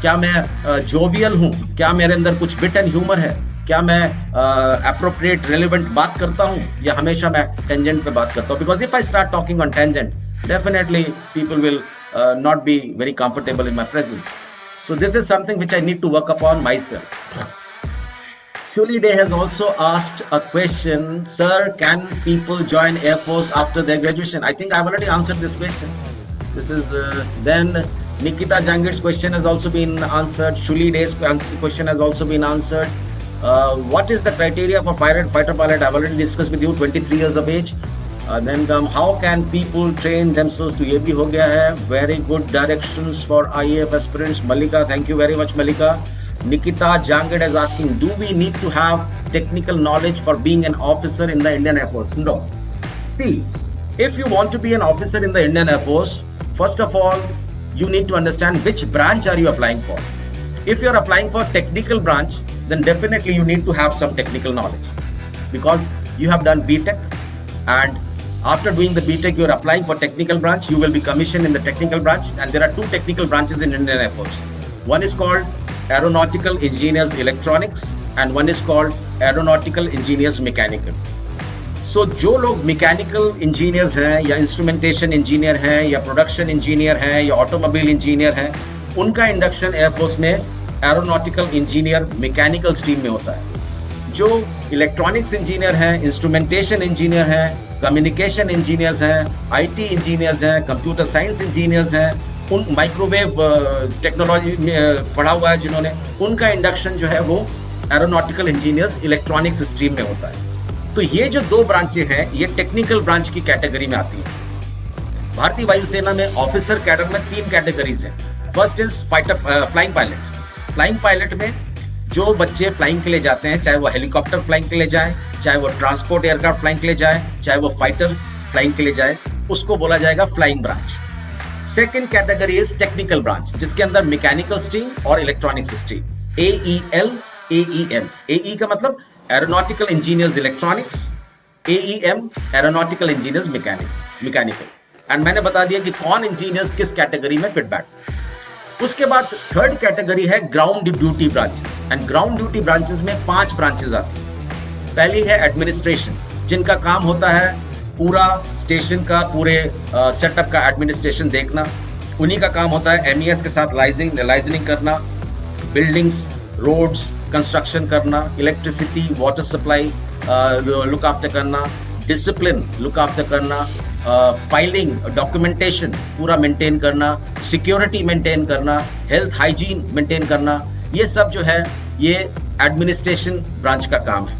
क्या मैं जोवियल हूँ, क्या मेरे अंदर कुछ विट एंड ह्यूमर है, क्या मैं एप्रोप्रिएट रेलेवेंट बात करता हूँ, या हमेशा मैं टेंजेंट पे बात करता हूँ। Because if I start talking on tangent, definitely people will not be very comfortable in my presence. So this is something which I need to work upon myself. Shuli Day has also asked a question, sir, can people join Air Force after their graduation? I think I've already answered this question. This is then Nikita Jangir's question has also been answered. Shuli Day's question has also been answered. What is the criteria for fighter pilot? I've already discussed with you, 23 years of age. Then come, how can people train themselves to, ये भी हो गया है। Very good directions for IAF aspirants. Malika, thank you very much, Malika. Nikita Jangid is asking, do we need to have technical knowledge for being an officer in the Indian Air Force? No. See, if you want to be an officer in the Indian Air Force, first of all, you need to understand which branch are you applying for. If you're applying for technical branch, then definitely you need to have some technical knowledge, because you have done BTech, and after doing the BTech, you are applying for technical branch. You will be commissioned in the technical branch, and there are two technical branches in Indian Air Force. One is called Aeronautical Engineers Electronics, and one is called Aeronautical Engineers Mechanical. So जो लोग mechanical engineers हैं, या instrumentation engineer हैं, या production engineer हैं, या automobile engineer हैं, उनका इंडक्शन एयरफोर्स में एरोनॉटिकल इंजीनियर मैकेनिकल स्ट्रीम में होता है। जो इलेक्ट्रॉनिक्स इंजीनियर हैं, इंस्ट्रूमेंटेशन इंजीनियर हैं, कम्युनिकेशन इंजीनियर्स हैं, आईटी इंजीनियर्स हैं, कंप्यूटर साइंस इंजीनियर्स हैं, उन माइक्रोवेव टेक्नोलॉजी में पढ़ा हुआ है जिन्होंने, उनका इंडक्शन जो है वो एरोनॉटिकल इंजीनियर्स इलेक्ट्रॉनिक्स स्ट्रीम में होता है। तो ये जो दो ब्रांचें हैं, ये टेक्निकल ब्रांच की कैटेगरी में आती है। भारतीय वायुसेना में ऑफिसर कैडर में 3 कैटेगरीज हैं। First is fighter flying pilot. Flying pilot में जो बच्चे फ्लाइंग के लिए जाते हैं, चाहे वो हेलीकॉप्टर फ्लाइंग के लिए जाए, चाहे वो ट्रांसपोर्ट एयरक्राफ्ट फ्लाइंग के लिए जाए, चाहे वो फाइटर फ्लाइंग के लिए जाए, उसको बोला जाएगा flying branch. Second category is technical branch, जिसके अंदर मैकेनिकल स्ट्रीम और electronics stream, AEL, AEM। AE का मतलब aeronautical engineers electronics, AEM aeronautical engineers mechanical. And मैंने बता दिया कि कौन इंजीनियर्स किस कैटेगरी में फिट बैठ। उसके बाद थर्ड कैटेगरी है ground duty branches. And ground duty branches में 5 ब्रांचेस आती हैं। पहली है एडमिनिस्ट्रेशन, जिनका काम होता है पूरा स्टेशन का, पूरे सेटअप का एडमिनिस्ट्रेशन देखना। उन्हीं का काम होता है MES के साथ लाइजनिंग करना, बिल्डिंग्स, रोड्स कंस्ट्रक्शन करना, electricity, water supply look after करना, डिसिप्लिन लुक आफ्टर करना, फाइलिंग, डॉक्यूमेंटेशन पूरा मेंटेन करना, सिक्योरिटी मेंटेन करना, हेल्थ हाइजीन मेंटेन करना। ये सब जो है ये एडमिनिस्ट्रेशन ब्रांच का काम है।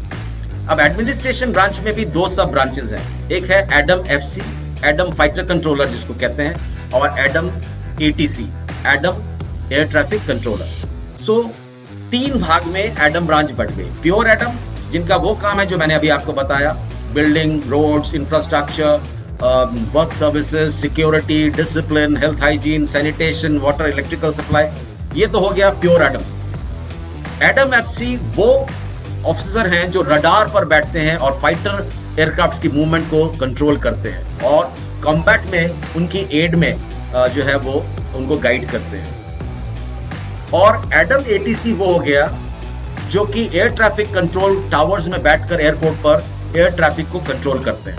अब एडमिनिस्ट्रेशन ब्रांच में भी 2 सब ब्रांचेस हैं। एक है adm FC, adm fighter controller जिसको कहते हैं, और adm ATC, adm air traffic controller. So 3 भाग में एडम ब्रांच बढ़ गई। प्योर एडम, जिनका वो काम है जो मैंने अभी आपको बताया, building, roads, infrastructure, work services, security, discipline, health hygiene, sanitation, water, electrical supply. ये तो हो गया प्योर एडम। एडम FC वो ऑफिसर हैं जो रडार पर बैठते हैं और फाइटर एयरक्राफ्ट की मूवमेंट को कंट्रोल करते हैं, और कॉम्बैट में उनकी एड में जो है वो उनको गाइड करते हैं। और एडम ATC वो हो गया जो कि एयर ट्रैफिक कंट्रोल टावर्स में बैठकर एयरपोर्ट पर एयर ट्रैफिक को कंट्रोल करते हैं,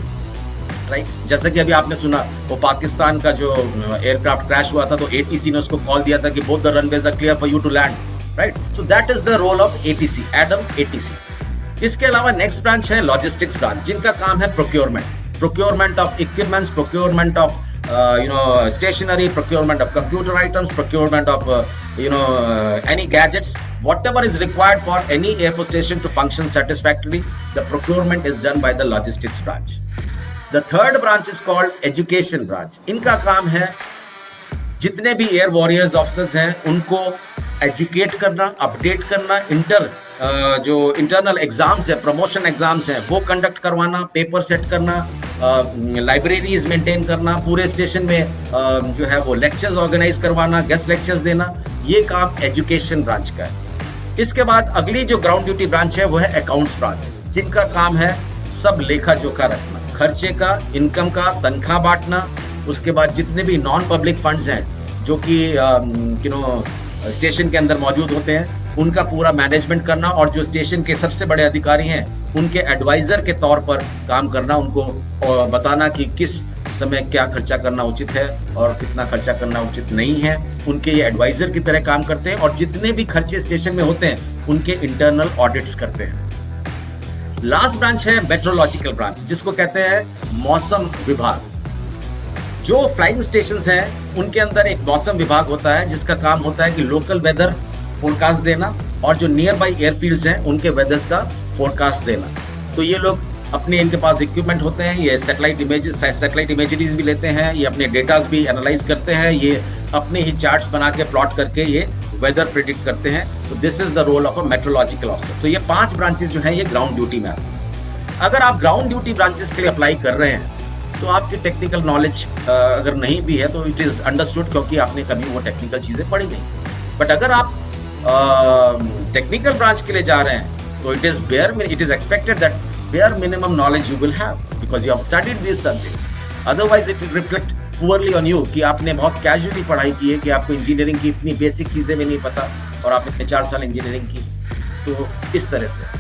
राइट। जैसे कि अभी आपने सुना वो पाकिस्तान का जो एयरक्राफ्ट क्रैश हुआ था, तो ATC ने उसको कॉल दिया था कि both the runways are clear for you to land, right. So that is the role of ATC, adm ATC। इसके अलावा नेक्स्ट ब्रांच है लॉजिस्टिक्स ब्रांच, जिनका काम है procurement of equipments, procurement of stationery, procurement of computer items, procurement of any gadgets, whatever is required for any Air Force station to function satisfactorily. The procurement is done by the logistics branch. The third branch is called education branch. इनका काम है जितने भी air warriors officers हैं उनको educate करना, update करना, जो इंटरनल एग्जाम्स है, प्रमोशन एग्जाम्स हैं, वो कंडक्ट करवाना, पेपर सेट करना, लाइब्रेरीज मेंटेन करना, पूरे स्टेशन में जो है वो लेक्चर्स ऑर्गेनाइज करवाना, गेस्ट लेक्चर्स देना। ये काम एजुकेशन ब्रांच का है। इसके बाद अगली जो ग्राउंड ड्यूटी ब्रांच है वो है अकाउंट्स ब्रांच, जिनका काम है सब लेखा जोखा रखना, खर्चे का, इनकम का, तनख्वाह बांटना। उसके बाद जितने भी नॉन पब्लिक फंड्स हैं जो कि स्टेशन के अंदर मौजूद होते हैं, उनका पूरा मैनेजमेंट करना, और जो स्टेशन के सबसे बड़े अधिकारी हैं उनके एडवाइजर के तौर पर काम करना, उनको बताना कि किस समय क्या खर्चा करना उचित है और कितना खर्चा करना उचित नहीं है। उनके ये एडवाइजर की तरह काम करते हैं, और जितने भी खर्चे स्टेशन में होते हैं उनके इंटरनल ऑडिट्स करते हैं। लास्ट ब्रांच है मेट्रोलॉजिकल ब्रांच, जिसको कहते हैं मौसम विभाग। जो फ्लाइंग स्टेशंस हैं उनके अंदर एक मौसम विभाग होता है, जिसका काम होता है कि लोकल वेदर फोरकास्ट देना, और जो नियर बाई एयरफील्ड्स हैं उनके वेदर्स का फोरकास्ट देना। तो ये लोग अपने, इनके पास इक्विपमेंट होते हैं, ये सैटेलाइट इमेजरीज भी लेते हैं, ये अपने डेटास भी एनालाइज करते हैं, ये अपने ही चार्ट्स बना के प्लॉट करके ये वेदर प्रिडिक्ट करते हैं। तो this is the role of a meteorological officer. तो ये 5 ब्रांचेस जो है ये ग्राउंड ड्यूटी में आते हैं। अगर आप ग्राउंड ड्यूटी ब्रांचेस के लिए अप्लाई कर रहे हैं तो आपकी टेक्निकल नॉलेज अगर नहीं भी है तो इट इज अंडरस्टूड, क्योंकि आपने कभी वो टेक्निकल चीजें पढ़ी नहीं। बट अगर आप टेक्निकल ब्रांच के लिए जा रहे हैं तो it is expected that bare minimum knowledge you will have because you have studied these subjects. Otherwise it will reflect poorly on you कि आपने बहुत कैजुअली पढ़ाई की है, कि आपको इंजीनियरिंग की इतनी बेसिक चीजें भी नहीं पता और आपने 4 साल इंजीनियरिंग की। तो इस तरह से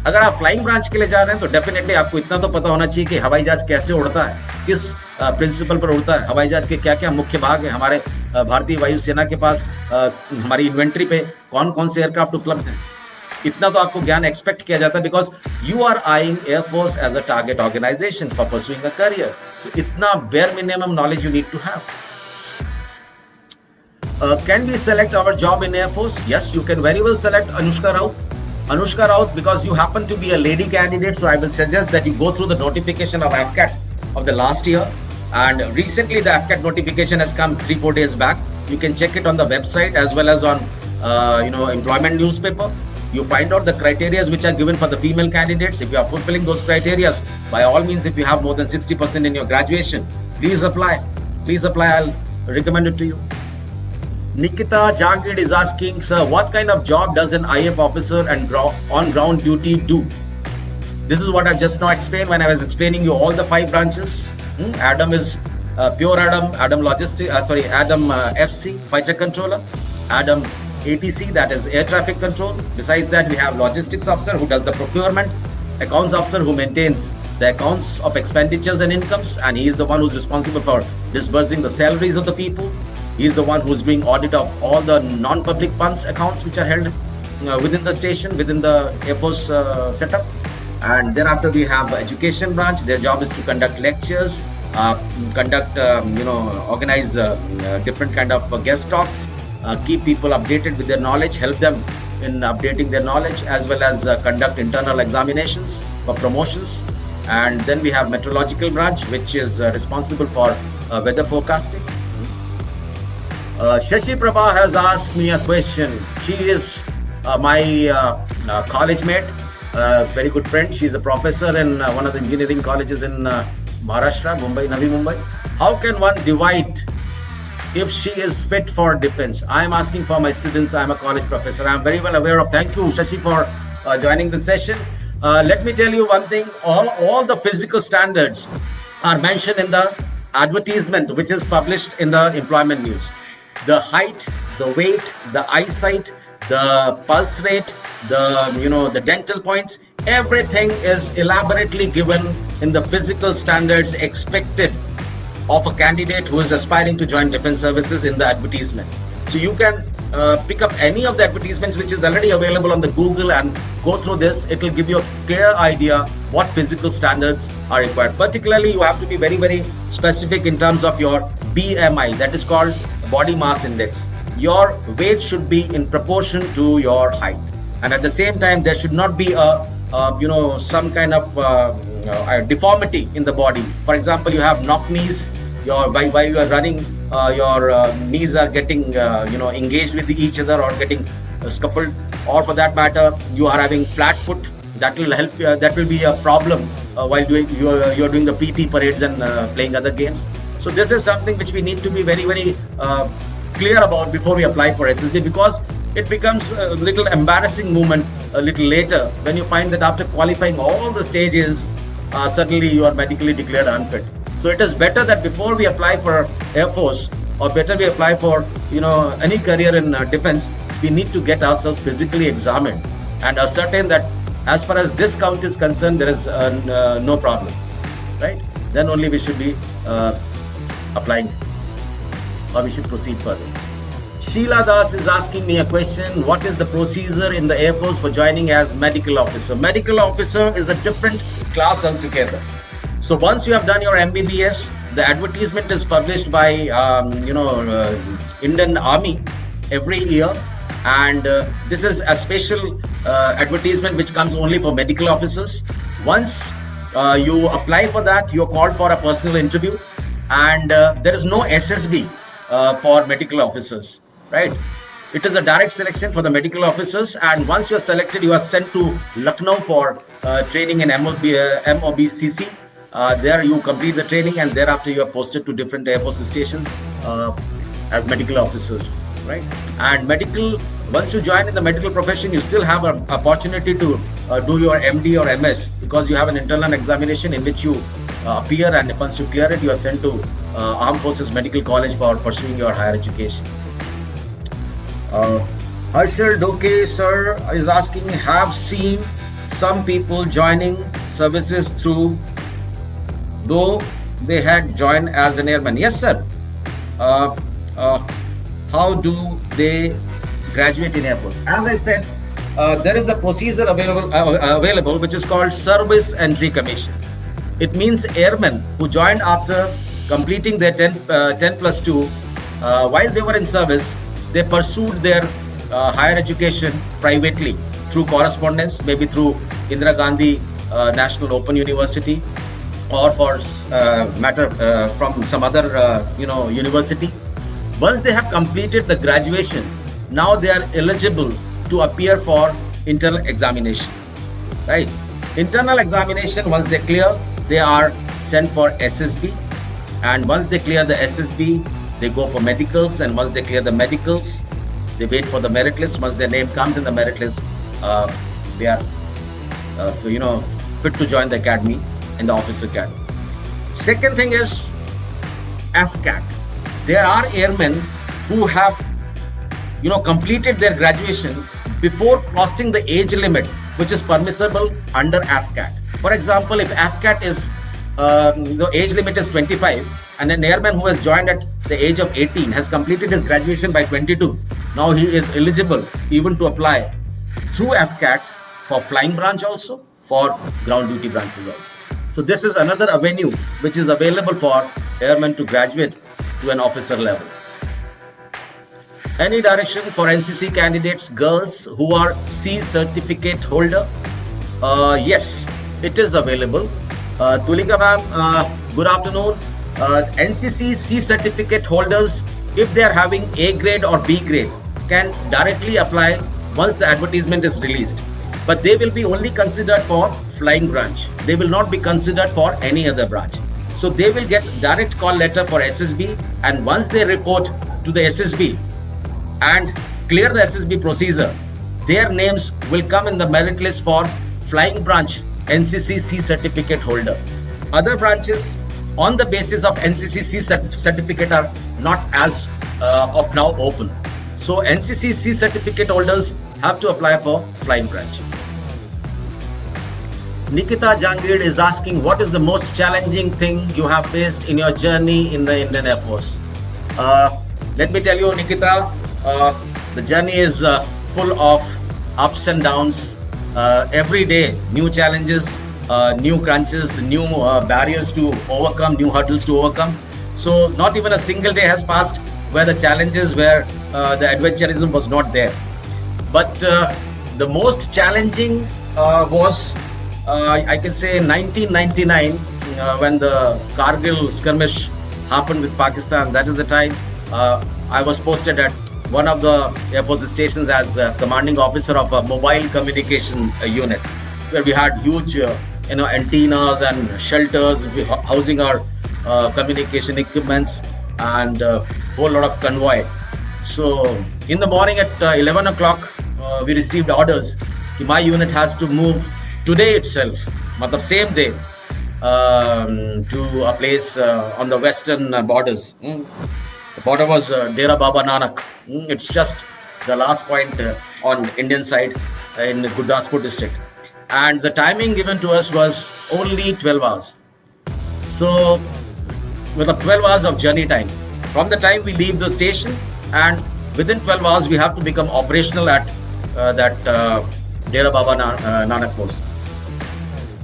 अगर आप फ्लाइंग ब्रांच के लिए जा रहे हैं तो डेफिनेटली आपको इतना तो पता होना चाहिए कि हवाई जहाज कैसे उड़ता है, किस प्रिंसिपल पर उड़ता है, हवाई जहाज के क्या क्या मुख्य भाग है, हमारे भारतीय वायुसेना के पास हमारी इन्वेंट्री पे कौन कौन से एयरक्राफ्ट उपलब्ध हैं। इतना तो आपको ज्ञान एक्सपेक्ट किया जाता है, because you are eyeing air force as a target organisation for pursuing a career. So इतना bare minimum knowledge you need to have. Can we select our job in Air Force? Yes, you can very well select Anushka Raut. Anushka Raut, because you happen to be a lady candidate, so I will suggest that you go through the notification of AFCAT of the last year. And recently the AFCAT notification has come 3-4 days back. You can check it on the website as well as on employment newspaper. You find out the criteria which are given for the female candidates. If you are fulfilling those criteria, by all means, if you have more than 60% in your graduation, please apply. Please apply. I'll recommend it to you. Nikita Jangid is asking, sir, what kind of job does an IF officer and on-ground duty do? This is what I just now explained when I was explaining you all the 5 branches. Adam is pure Adam logistic, Adam FC, fighter controller, Adam ATC, that is air traffic control. Besides that, we have logistics officer who does the procurement, accounts officer who maintains the accounts of expenditures and incomes, and he is the one who's responsible for disbursing the salaries of the people. He is the one who's doing audit of all the non-public funds accounts which are held within the station, within the Air Force setup. And thereafter we have education branch. Their job is to conduct lectures, organize different kind of guest talks, keep people updated with their knowledge, help them in updating their knowledge, as well as conduct internal examinations for promotions. And then we have meteorological branch, which is responsible for weather forecasting. Shashi Prabha has asked me a question. She is my college mate, very good friend. She's a professor in one of the engineering colleges in Maharashtra, Mumbai, Navi Mumbai. How can one divide if she is fit for defense? I am asking for my students. I am a college professor. I am very well aware of. Thank you, Shashi, for joining the session. Let me tell you one thing. All the physical standards are mentioned in the advertisement, which is published in the employment news. The height, the weight, the eyesight, the pulse rate, the dental points, everything is elaborately given in the physical standards expected of a candidate who is aspiring to join defense services in the advertisement. So you can pick up any of the advertisements which is already available on the Google and go through this. It will give you a clear idea what physical standards are required. Particularly, you have to be very, very specific in terms of your BMI, that is called body mass index. Your weight should be in proportion to your height, and at the same time there should not be some kind of deformity in the body. For example, you have knock knees. While you are running, your knees are getting engaged with each other or getting scuffled, or for that matter, you are having flat foot. That will help. That will be a problem while you're doing the PT parades and playing other games. So this is something which we need to be very, very clear about before we apply for SSB, because it becomes a little embarrassing moment a little later when you find that after qualifying all the stages, suddenly you are medically declared unfit. So it is better that before we apply for Air Force, or better we apply for any career in defense, we need to get ourselves physically examined and ascertain that as far as this count is concerned, there is no problem, right? Then only we should be applying, or we should proceed further. Sheila Das is asking me a question. What is the procedure in the Air Force for joining as medical officer? Medical officer is a different class altogether. So once you have done your MBBS, the advertisement is published by Indian Army every year, and this is a special advertisement which comes only for medical officers. Once you apply for that, you're called for a personal interview, and there is no SSB for medical officers, right? It is a direct selection for the medical officers, and once you are selected, you are sent to Lucknow for training in MOBCC. There you complete the training, and thereafter you are posted to different Air Force stations as medical officers, right? And once you join in the medical profession, you still have an opportunity to do your MD or MS, because you have an internal examination in which you appear, and once you clear it, you are sent to Armed Forces Medical College for pursuing your higher education. Harshal Doke sir is asking, have seen some people joining services through, though they had joined as an airman. Yes sir. How do they graduate in Air Force? As I said, there is a procedure available which is called Service Entry Commission. It means airmen who joined after completing their 10+2, while they were in service, they pursued their higher education privately through correspondence, maybe through Indira Gandhi National Open University, or for matter from some other university. Once they have completed the graduation, now they are eligible to appear for internal examination, right? Internal examination, once they clear, they are sent for SSB, and once they clear the SSB, they go for medicals, and once they clear the medicals, they wait for the merit list. Once their name comes in the merit list, they are fit to join the academy, in the officer academy. Second thing is AFCAT. There are airmen who have completed their graduation before crossing the age limit which is permissible under AFCAT. For example, if AFCAT is the age limit is 25, and an airman who has joined at the age of 18 has completed his graduation by 22, now he is eligible even to apply through AFCAT for flying branch also, for ground duty branches also. So this is another avenue which is available for airmen to graduate to an officer level. Any direction for NCC candidates, girls who are C certificate holder? Yes, it is available. Tulika ma'am, good afternoon. NCC C certificate holders, if they are having A grade or B grade, can directly apply once the advertisement is released. But they will be only considered for flying branch. They will not be considered for any other branch. So they will get direct call letter for SSB, and once they report to the SSB and clear the SSB procedure, their names will come in the merit list for flying branch NCC C certificate holder. Other branches on the basis of NCC C certificate are not as of now open. So NCC C certificate holders have to apply for flying branch. Nikita Jangir is asking, what is the most challenging thing you have faced in your journey in the Indian Air Force? Let me tell you, Nikita, the journey is full of ups and downs. Every day, new challenges, new crunches, new barriers to overcome, new hurdles to overcome. So not even a single day has passed where the challenges, where the adventurism was not there. But the most challenging was, I can say, 1999, when the Kargil skirmish happened with Pakistan. That is the time I was posted at one of the Air Force stations as commanding officer of a mobile communication unit, where we had huge antennas and shelters housing our communication equipments, and a whole lot of convoy. So in the morning at 11 o'clock, we received orders that my unit has to move today itself, same day, to a place on the western borders. The border was Dera Baba Nanak. It's just the last point on Indian side in Gurdaspur district. And the timing given to us was only 12 hours. So with 12 hours of journey time, from the time we leave the station, and within 12 hours we have to become operational at that Dera Baba Nanak post.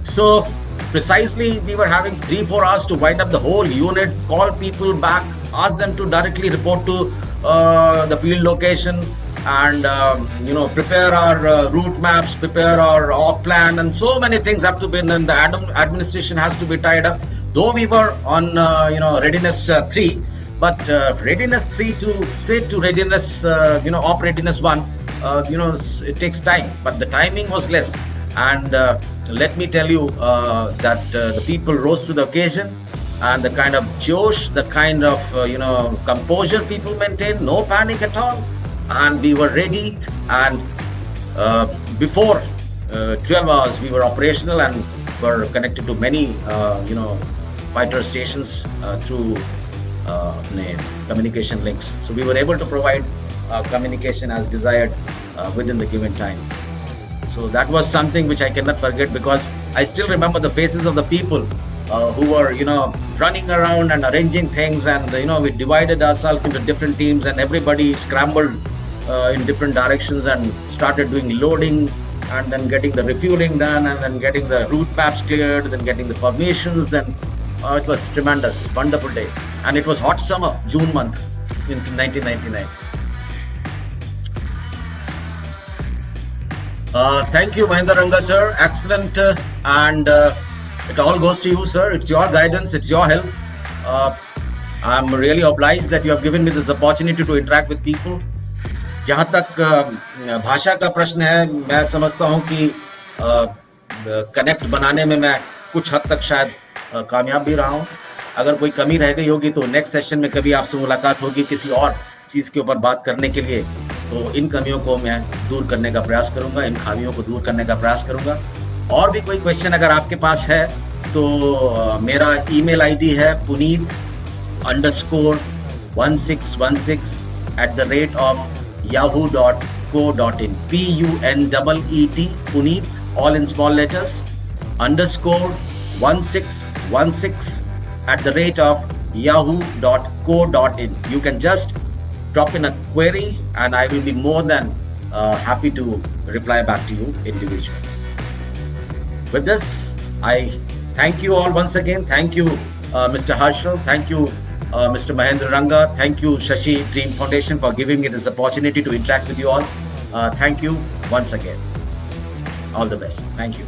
So precisely we were having 3-4 hours to wind up the whole unit, call people back, ask them to directly report to the field location, and prepare our route maps, prepare our op plan, and so many things have to be done. The administration has to be tied up. Though we were on readiness 3, but readiness 3 to straight to readiness op readiness 1, it takes time, but the timing was less. And let me tell you that the people rose to the occasion, and the kind of josh, the kind of composure people maintained, no panic at all, and we were ready. And before 12 hours we were operational and were connected to many fighter stations through communication links. So we were able to provide communication as desired within the given time. So that was something which I cannot forget, because I still remember the faces of the people who were running around and arranging things, and we divided ourselves into different teams, and everybody scrambled in different directions and started doing loading, and then getting the refueling done, and then getting the route maps cleared, then getting the formations. Then it was tremendous, wonderful day. And it was hot summer, June month in 1999. Thank you, Mahendra Ranga sir. Excellent, and it all goes to you, sir. It's your guidance, it's your help. I'm really obliged that you have given me this opportunity to interact with people. जहां तक भाषा का प्रश्न है, मैं समझता हूं कि कनेक्ट बनाने में मैं कुछ हद तक शायद कामयाब भी रहा हूं। अगर कोई कमी रह गई होगी तो नेक्स्ट सेशन में कभी आपसे मुलाकात होगी किसी और चीज के ऊपर बात करने के लिए, तो इन कमियों को मैं दूर करने का प्रयास करूंगा, इन खामियों को दूर करने का प्रयास करूंगा। और भी कोई क्वेश्चन अगर आपके पास है तो मेरा ईमेल आईडी है puneet_1616@yahoo.co.in, PUNEET, Puneet, all in small letters, _1616@yahoo.co.in. You can just drop in a query and I will be more than happy to reply back to you individually. With this, I thank you all once again. Thank you, Mr. Harshal. Thank you, Mr. Mahendra Ranga. Thank you, Shashi Dream Foundation, for giving me this opportunity to interact with you all. Thank you once again. All the best. Thank you.